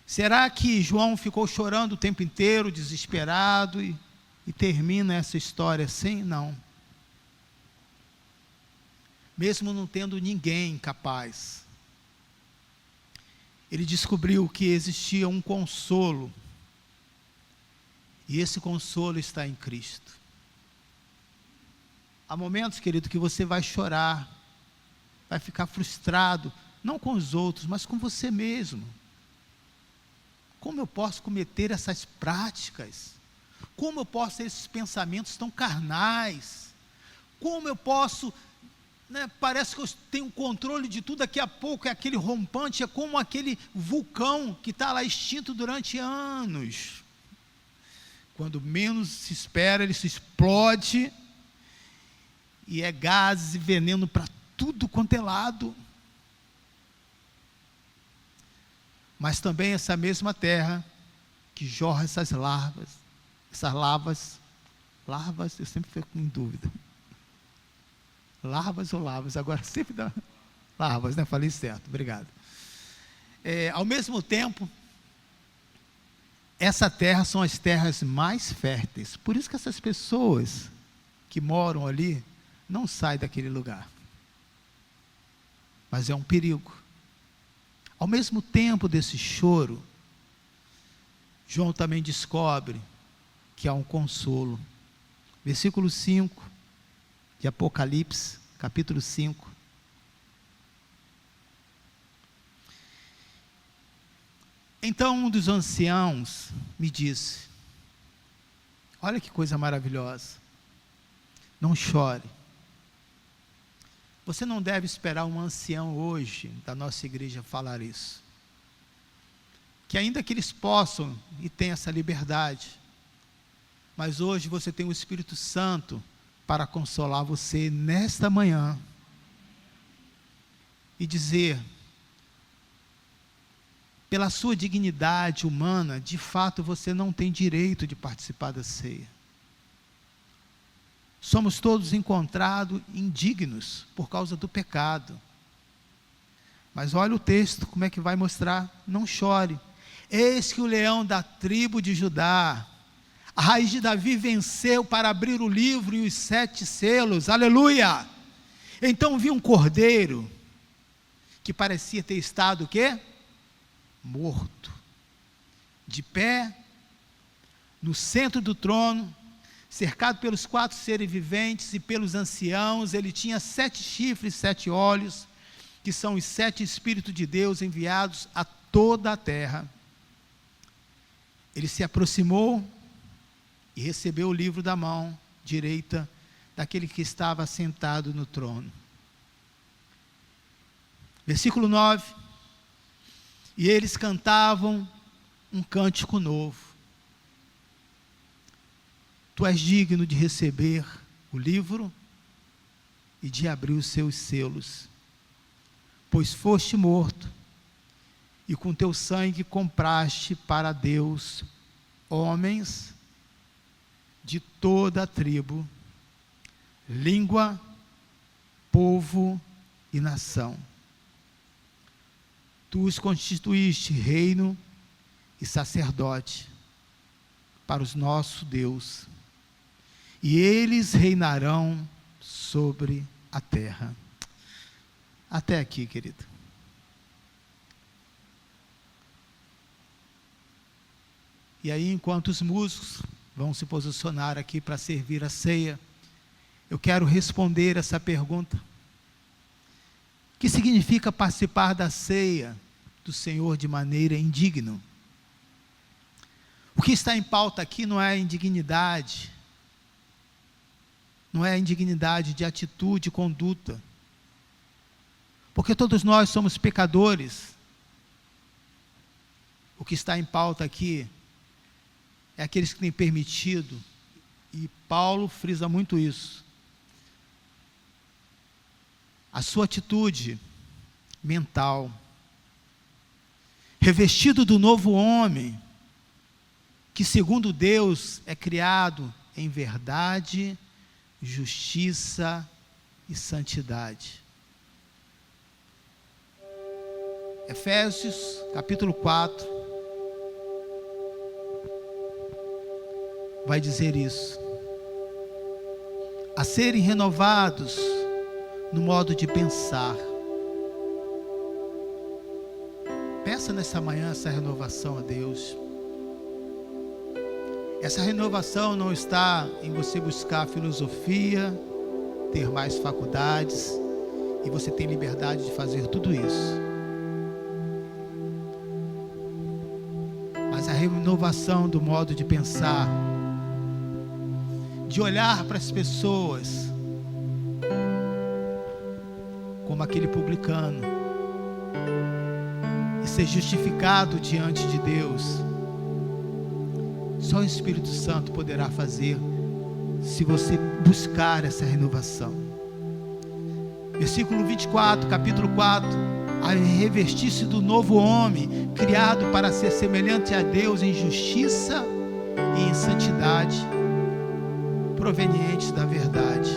será que João ficou chorando o tempo inteiro, desesperado, e termina essa história assim? Não. Mesmo não tendo ninguém capaz, ele descobriu que existia um consolo E esse consolo está em Cristo. Há momentos, querido, que você vai chorar, vai ficar frustrado, não com os outros, mas com você mesmo. Como eu posso cometer essas práticas? Como eu posso ter esses pensamentos tão carnais? Como eu posso, parece que eu tenho controle de tudo, daqui a pouco é aquele rompante, é como aquele vulcão que está lá extinto durante anos. Quando menos se espera, ele se explode, e é gases e veneno para tudo quanto é lado. Mas também essa mesma terra que jorra essas lavas, eu sempre fico em dúvida. Larvas ou lavas? Agora sempre dá larvas, né? Falei certo, obrigado. Ao mesmo tempo, essa terra são as terras mais férteis. Por isso que essas pessoas que moram ali não saem daquele lugar. Mas é um perigo. Ao mesmo tempo desse choro, João também descobre que há um consolo. Versículo 5 de Apocalipse, capítulo 5. Então um dos anciãos me disse: olha que coisa maravilhosa, não chore. Você não deve esperar um ancião hoje da nossa igreja falar isso. Que ainda que eles possam e tenham essa liberdade, mas hoje você tem o Espírito Santo para consolar você nesta manhã e dizer: pela sua dignidade humana, de fato você não tem direito de participar da ceia. Somos todos encontrados indignos por causa do pecado. Mas olha o texto, como é que vai mostrar? Não chore. Eis que o leão da tribo de Judá, a raiz de Davi, venceu para abrir o livro e os 7 selos. Aleluia! Então vi um cordeiro que parecia ter estado o quê? Morto. De pé, no centro do trono, cercado pelos 4 seres viventes e pelos anciãos. Ele tinha 7 chifres, 7 olhos, que são os 7 Espíritos de Deus enviados a toda a terra. Ele se aproximou e recebeu o livro da mão direita daquele que estava sentado no trono. Versículo 9. E eles cantavam um cântico novo. Tu és digno de receber o livro e de abrir os seus selos, pois foste morto, e com teu sangue compraste para Deus homens de toda a tribo, língua, povo e nação. Tu os constituíste reino e sacerdote para o nosso Deus, e eles reinarão sobre a terra. Até aqui, querido. E aí, enquanto os músicos vão se posicionar aqui para servir a ceia, eu quero responder essa pergunta. O que significa participar da ceia do Senhor de maneira indigna? O que está em pauta aqui não é a indignidade, não é a indignidade de atitude e conduta, porque todos nós somos pecadores. O que está em pauta aqui é aqueles que têm permitido, e Paulo frisa muito isso, a sua atitude mental, revestido do novo homem, que segundo Deus é criado em verdade, justiça e santidade. Efésios capítulo 4 vai dizer isso: a serem renovados no modo de pensar. Peça nessa manhã essa renovação a Deus. Essa renovação não está em você buscar filosofia, ter mais faculdades, e você tem liberdade de fazer tudo isso. Mas a renovação do modo de pensar, de olhar para as pessoas como aquele publicano e ser justificado diante de Deus, só o Espírito Santo poderá fazer se você buscar essa renovação. Versículo 24, capítulo 4: a revestir-se do novo homem, criado para ser semelhante a Deus em justiça e em santidade, provenientes da verdade.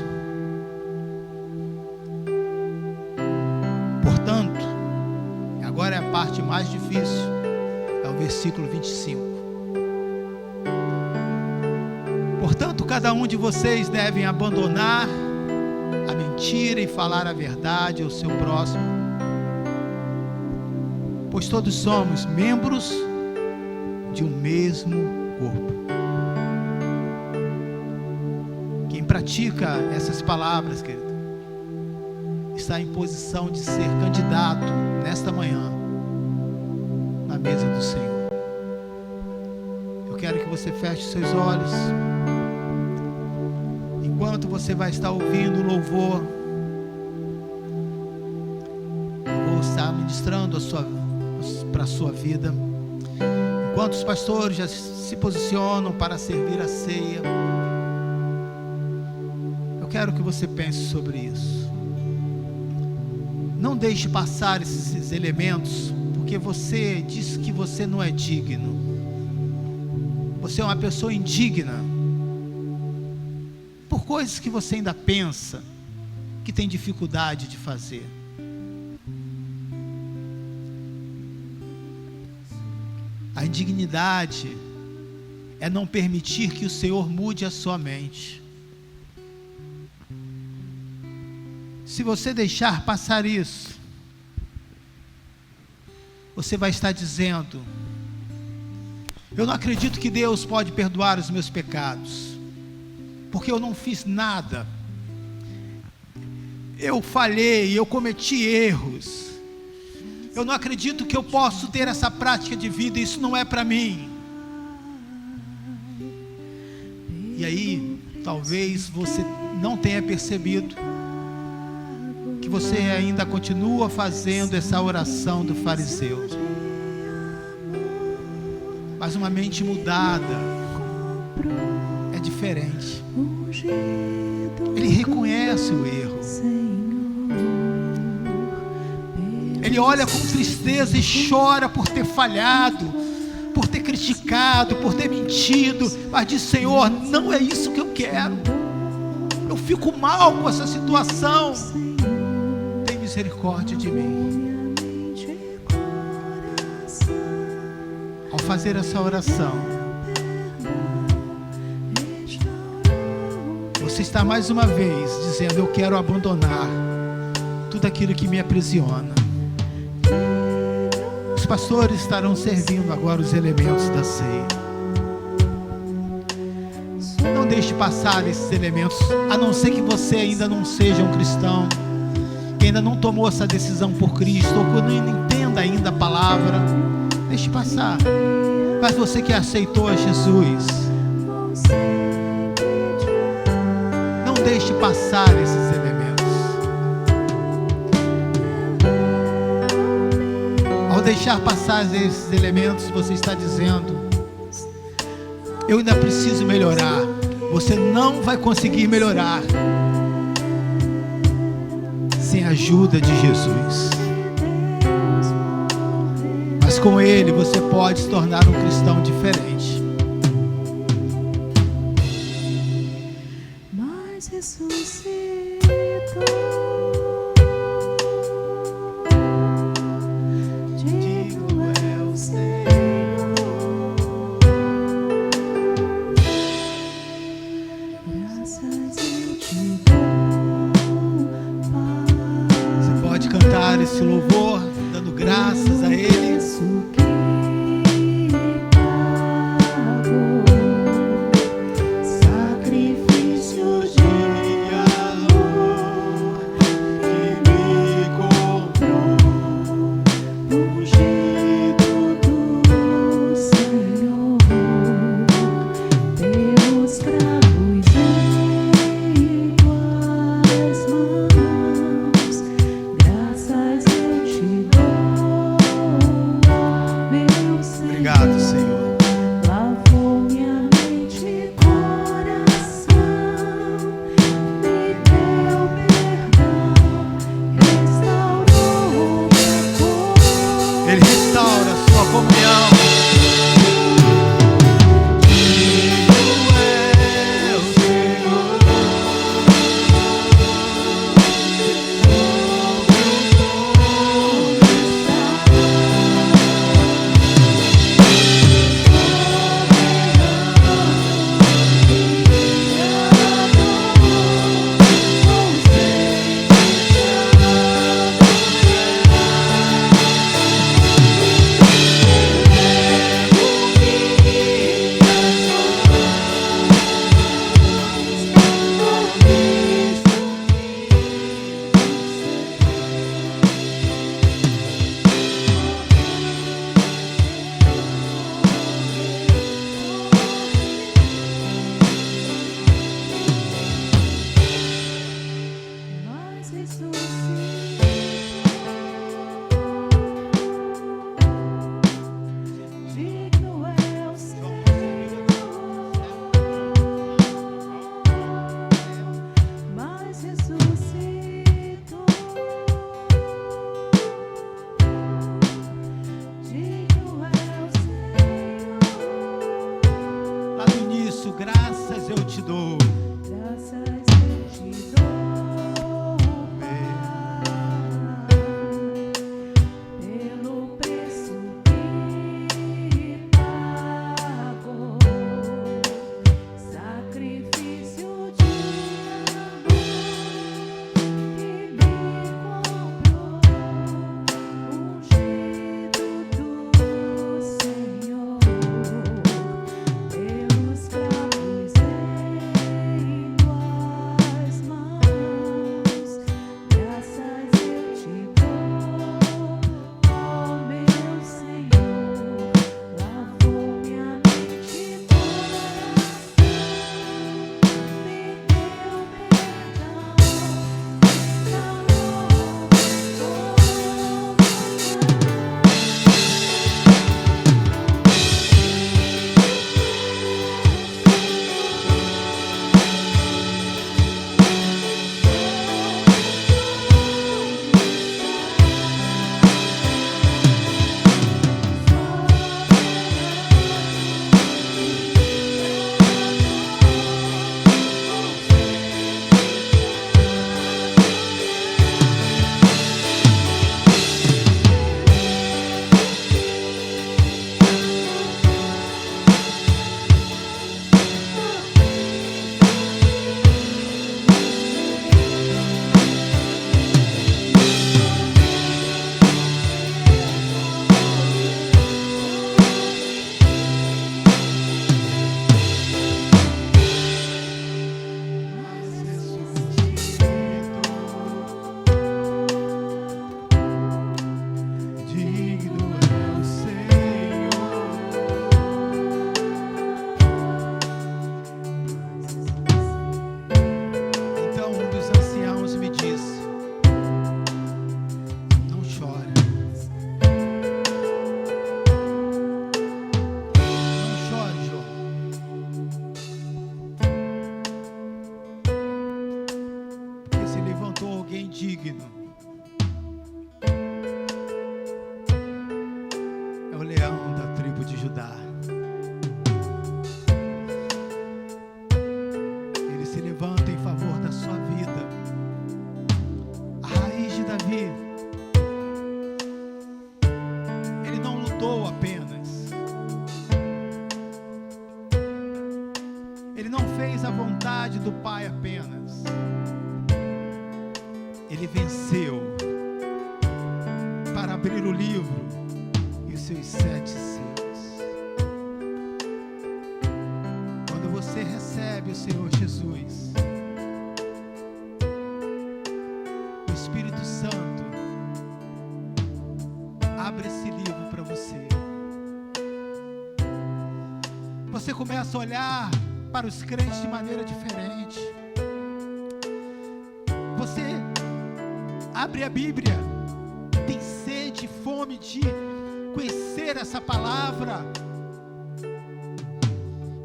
Portanto, agora é a parte mais difícil, é o versículo 25. Portanto, cada um de vocês deve abandonar a mentira e falar a verdade ao seu próximo, pois todos somos membros de um mesmo corpo. Quem pratica essas palavras, querido, está em posição de ser candidato nesta manhã na mesa do Senhor. Eu quero que você feche seus olhos. Enquanto você vai estar ouvindo o louvor, eu vou estar ministrando para a sua vida. Enquanto os pastores já se posicionam para servir a ceia, eu quero que você pense sobre isso. Não deixe passar esses elementos, porque você diz que você não é digno. Você é uma pessoa indigna por coisas que você ainda pensa que tem dificuldade de fazer. A indignidade é não permitir que o Senhor mude a sua mente. Se você deixar passar isso, você vai estar dizendo: eu não acredito que Deus pode perdoar os meus pecados, porque eu não fiz nada, eu falhei, eu cometi erros, eu não acredito que eu posso ter essa prática de vida, isso não é para mim. E aí, talvez você não tenha percebido que você ainda continua fazendo essa oração do fariseu. Mas uma mente mudada é diferente. Ele reconhece o erro. Ele olha com tristeza e chora por ter falhado, por ter criticado, por ter mentido, mas diz: Senhor, não é isso que eu quero. Eu fico mal com essa situação. Tem misericórdia de mim. Ao fazer essa oração, você está mais uma vez dizendo: eu quero abandonar tudo aquilo que me aprisiona. Os pastores estarão servindo agora os elementos da ceia. Não deixe passar esses elementos, a não ser que você ainda não seja um cristão, que ainda não tomou essa decisão por Cristo, ou que não entenda ainda a palavra. Deixe passar. Mas você que aceitou a Jesus, não deixe passar esses elementos. Ao deixar passar esses elementos, você está dizendo: eu ainda preciso melhorar. Você não vai conseguir melhorar sem a ajuda de Jesus. Mas com Ele você pode se tornar um cristão diferente. Mas ressuscitou. Esse louvor, dando graças a Ele. comunhão. Graças eu te dou. Pelo preço que pagou, sacrifício de amor que me comprou, ungido do Senhor, pelos cravos em tuas mãos. Graças eu te dou, ó meu Senhor, lavou minha mente e coração, me deu perdão, digno. É o leão da tribo de Judá. Ele se levanta em favor da sua vida. A raiz de Davi. Ele não lutou apenas. Ele não fez a vontade do Pai apenas. Ele venceu para abrir o livro e os seus 7 selos. Quando você recebe o Senhor Jesus, o Espírito Santo abre esse livro para você. Você começa a olhar para os crentes de maneira diferente. Você abre a Bíblia, tem sede, fome de conhecer essa palavra,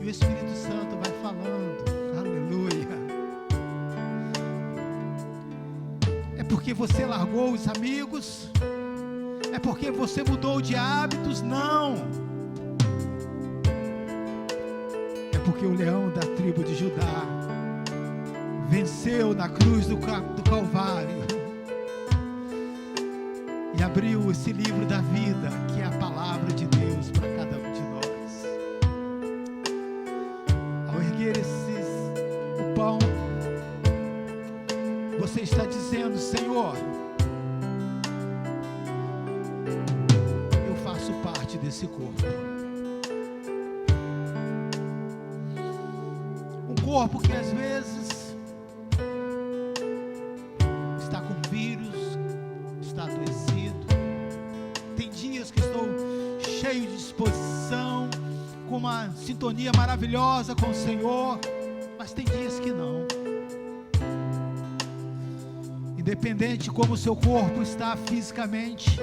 e o Espírito Santo vai falando, aleluia. É porque você largou os amigos, é É porque você mudou de hábitos? Não. É porque o leão da tribo de Judá venceu na cruz do Calvário e abriu esse livro da vida, que é a palavra de Deus para cada um de nós. Ao erguer o pão, você está dizendo: Senhor, eu faço parte desse corpo. Um corpo que às vezes está com vírus, está adoecido. Tem dias que estou cheio de disposição, com uma sintonia maravilhosa com o Senhor, mas tem dias que não. Independente de como o seu corpo está fisicamente,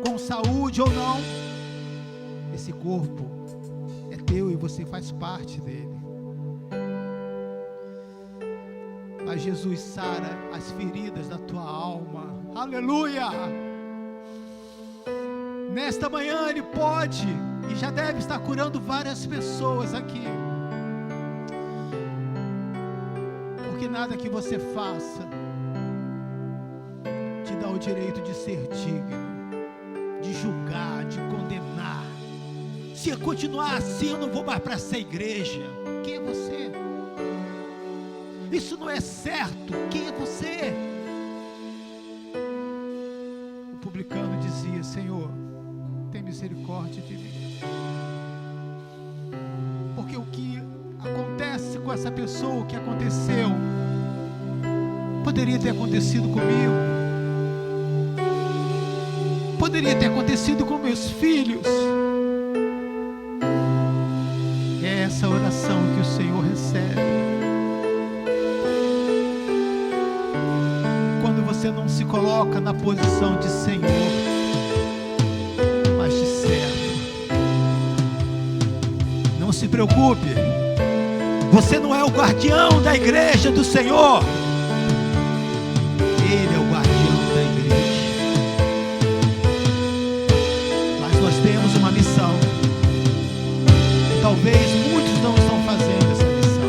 com saúde ou não, esse corpo é teu e você faz parte dele. Mas Jesus sara as feridas da tua alma. Aleluia! Nesta manhã Ele pode e já deve estar curando várias pessoas aqui. Porque nada que você faça te dá o direito de ser digno, de julgar, de condenar. Se eu continuar assim, eu não vou mais para essa igreja. Quem é você? Isso não é certo. Quem é você? O publicano dizia: Senhor, tem misericórdia de mim. Porque o que acontece com essa pessoa, o que aconteceu, poderia ter acontecido comigo, poderia ter acontecido com meus filhos. É essa oração que o Senhor recebe. Você não se coloca na posição de Senhor, mas de servo. Não se preocupe, você não é o guardião da igreja do Senhor, Ele é o guardião da igreja. Mas nós temos uma missão, e talvez muitos não estão fazendo essa missão,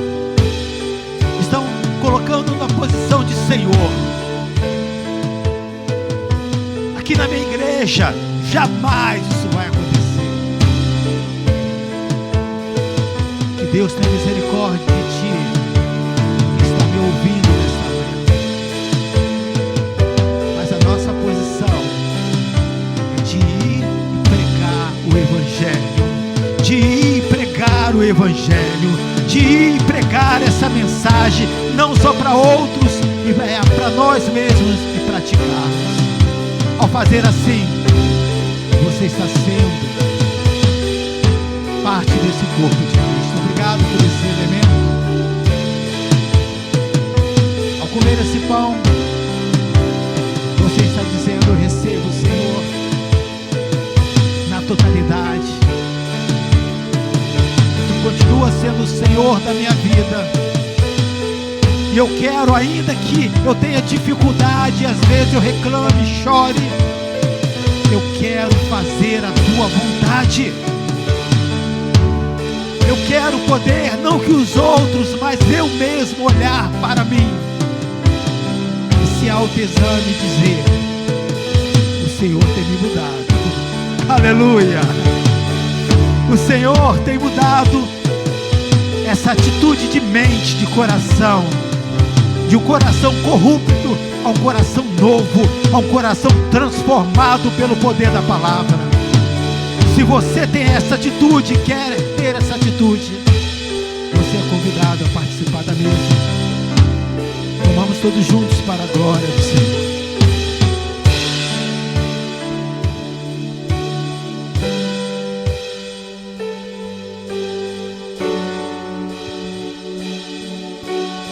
estão colocando na posição de Senhor. Aqui na minha igreja, jamais isso vai acontecer. Que Deus tenha misericórdia de ti, que está me ouvindo nesta manhã. Mas a nossa posição é de ir e pregar o Evangelho, de ir e pregar o Evangelho, de ir e pregar essa mensagem, não só para outros, e para nós mesmos e praticarmos. Ao fazer assim, você está sendo parte desse corpo de Cristo. Obrigado por esse elemento. Ao comer esse pão, você está dizendo: eu recebo o Senhor na totalidade. Tu continua sendo o Senhor da minha vida. E eu quero, ainda que eu tenha dificuldade, às vezes eu reclame, chore, eu quero fazer a tua vontade. Eu quero poder, não que os outros, mas eu mesmo olhar para mim e se autoexame e dizer: o Senhor tem me mudado. Aleluia! O Senhor tem mudado essa atitude de mente, de coração, de um coração corrupto a um coração novo, a um coração transformado pelo poder da palavra. Se você tem essa atitude, quer ter essa atitude, você é convidado a participar da mesa. Tomamos todos juntos para a glória do Senhor.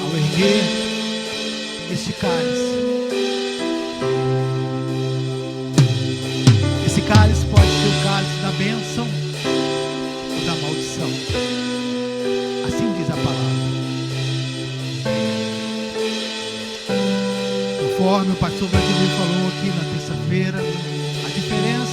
Ao erguer este cálice, esse cálice pode ser o cálice da bênção ou da maldição. Assim diz a palavra. Conforme o pastor Vladimir falou aqui na terça-feira, a diferença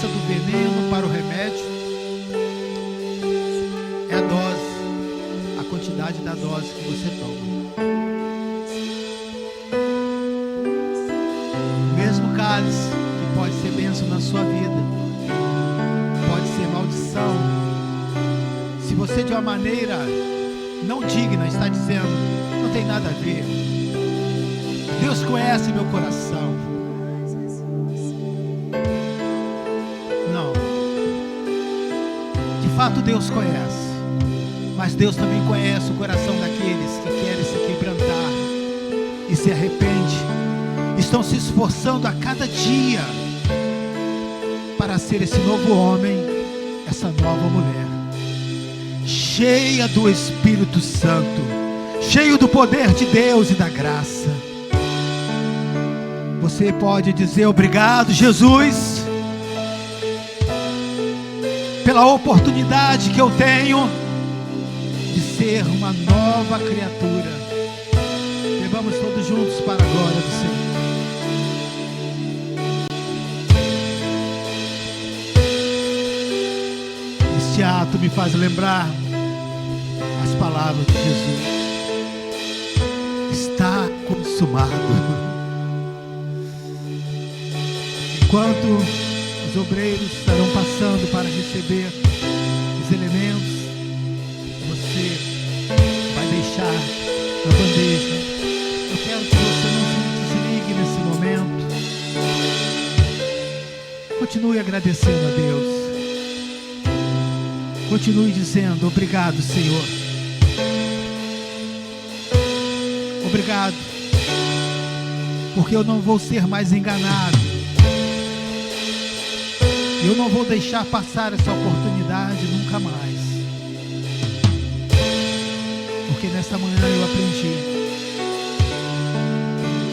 uma maneira não digna, está dizendo, não tem nada a ver. Deus conhece meu coração. Não. De fato Deus conhece, mas Deus também conhece o coração daqueles que querem se quebrantar e se arrependem. Estão se esforçando a cada dia para ser esse novo homem, essa nova mulher, cheia do Espírito Santo, cheio do poder de Deus e da graça. Você pode dizer obrigado, Jesus, pela oportunidade que eu tenho de ser uma nova criatura. Vamos todos juntos para a glória do Senhor. Este ato me faz lembrar as palavras de Jesus. Está consumado. Enquanto os obreiros estarão passando para receber os elementos, você vai deixar a bandeja. Eu quero que você não se desligue nesse momento. Continue agradecendo a Deus. Continue dizendo obrigado, Senhor. Obrigado, porque eu não vou ser mais enganado. Eu não vou deixar passar essa oportunidade nunca mais. Porque nesta manhã eu aprendi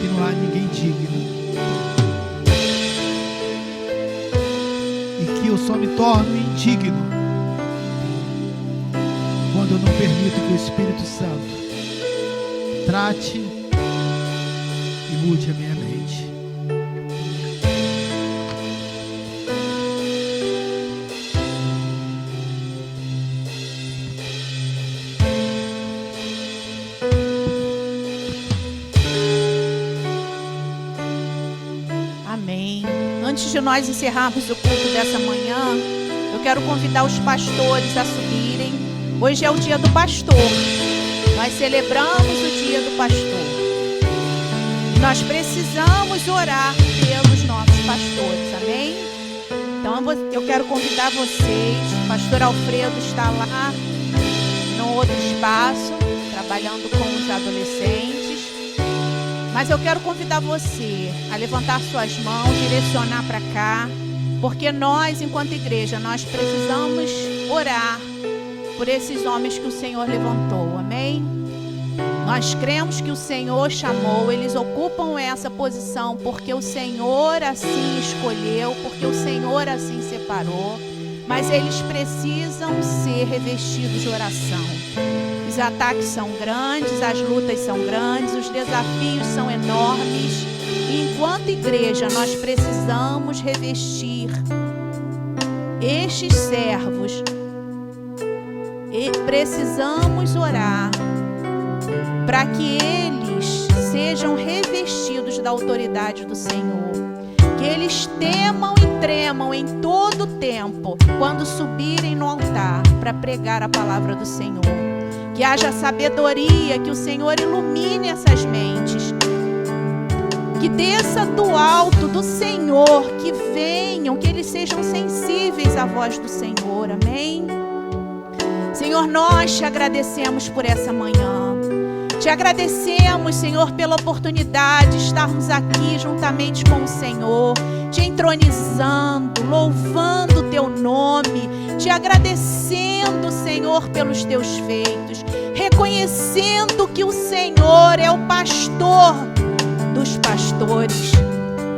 que não há ninguém digno. E que eu só me torno indigno quando eu não permito que o Espírito Santo trate e mude a minha mente. Antes de nós encerrarmos o culto dessa manhã, eu quero convidar os pastores a subirem. Hoje é o dia do pastor. Nós celebramos o dia do pastor. E nós precisamos orar pelos nossos pastores, amém? Então eu quero convidar vocês. O pastor Alfredo está lá no outro espaço, trabalhando com os adolescentes. Mas eu quero convidar você a levantar suas mãos, direcionar para cá, porque nós, enquanto igreja, nós precisamos orar por esses homens que o Senhor levantou, amém? Nós cremos que o Senhor chamou, eles ocupam essa posição porque o Senhor assim escolheu, porque o Senhor assim separou, mas eles precisam ser revestidos de oração. Os ataques são grandes, as lutas são grandes, os desafios são enormes. E enquanto igreja, nós precisamos revestir estes servos. E precisamos orar para que eles sejam revestidos da autoridade do Senhor. Que eles temam e tremam em todo o tempo quando subirem no altar para pregar a palavra do Senhor. Que haja sabedoria, que o Senhor ilumine essas mentes. Que desça do alto do Senhor, que venham, que eles sejam sensíveis à voz do Senhor, amém? Senhor, nós te agradecemos por essa manhã. Te agradecemos, Senhor, pela oportunidade de estarmos aqui juntamente com o Senhor, te entronizando, louvando o teu nome, te agradecendo, Senhor, pelos teus feitos, reconhecendo que o Senhor é o pastor dos pastores,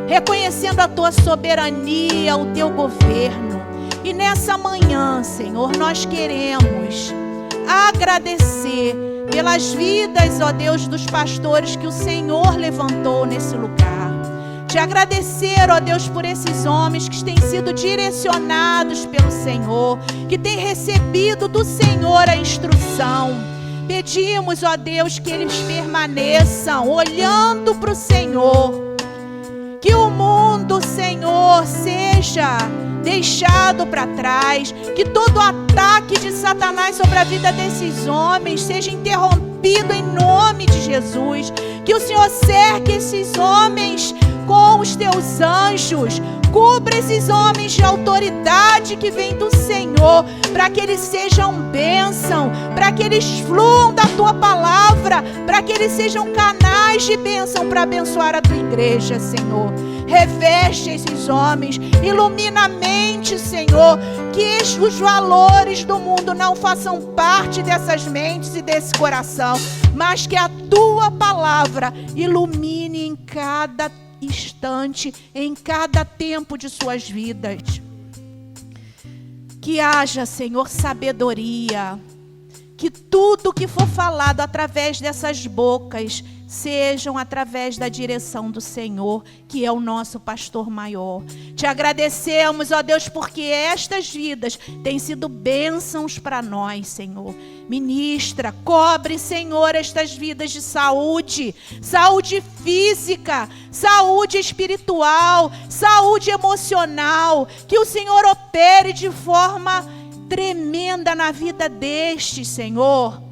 reconhecendo a tua soberania, o teu governo. E nessa manhã, Senhor, nós queremos agradecer pelas vidas, ó Deus, dos pastores que o Senhor levantou nesse lugar. Te agradecer, ó Deus, por esses homens que têm sido direcionados pelo Senhor, que têm recebido do Senhor a instrução. Pedimos, ó Deus, que eles permaneçam olhando para o Senhor, que o mundo, Senhor, seja seja deixado para trás, que todo ataque de Satanás sobre a vida desses homens seja interrompido em nome de Jesus, que o Senhor cerque esses homens com os teus anjos, cubra esses homens de autoridade que vem do Senhor, para que eles sejam bênção, para que eles fluam da tua palavra, para que eles sejam canais de bênção para abençoar a tua igreja, Senhor. Reveste esses homens, ilumina a mente, Senhor, que os valores do mundo não façam parte dessas mentes e desse coração, mas que a tua palavra ilumine em cada instante, em cada tempo de suas vidas. Que haja, Senhor, sabedoria, que tudo que for falado através dessas bocas sejam através da direção do Senhor, que é o nosso pastor maior. Te agradecemos, ó Deus, porque estas vidas têm sido bênçãos para nós, Senhor. Ministra, cobre, Senhor, estas vidas de saúde, saúde física, saúde espiritual, saúde emocional, que o Senhor opere de forma tremenda na vida destes, Senhor.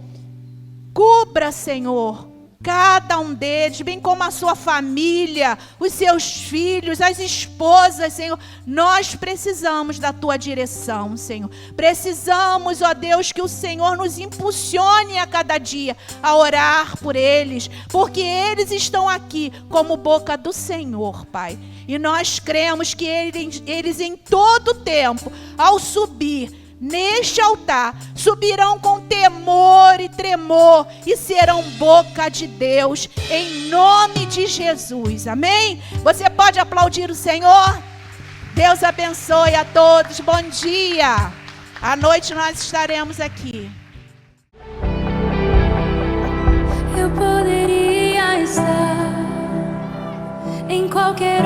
Cubra, Senhor, cada um deles, bem como a sua família, os seus filhos, as esposas, Senhor. Nós precisamos da tua direção, Senhor. Precisamos, ó Deus, que o Senhor nos impulsione a cada dia a orar por eles, porque eles estão aqui como boca do Senhor, Pai. E nós cremos que eles em todo tempo, ao subir neste altar, subirão com temor e tremor e serão boca de Deus, em nome de Jesus, amém? Você pode aplaudir o Senhor? Deus abençoe a todos, bom dia. À noite nós estaremos aqui. Eu poderia estar em qualquer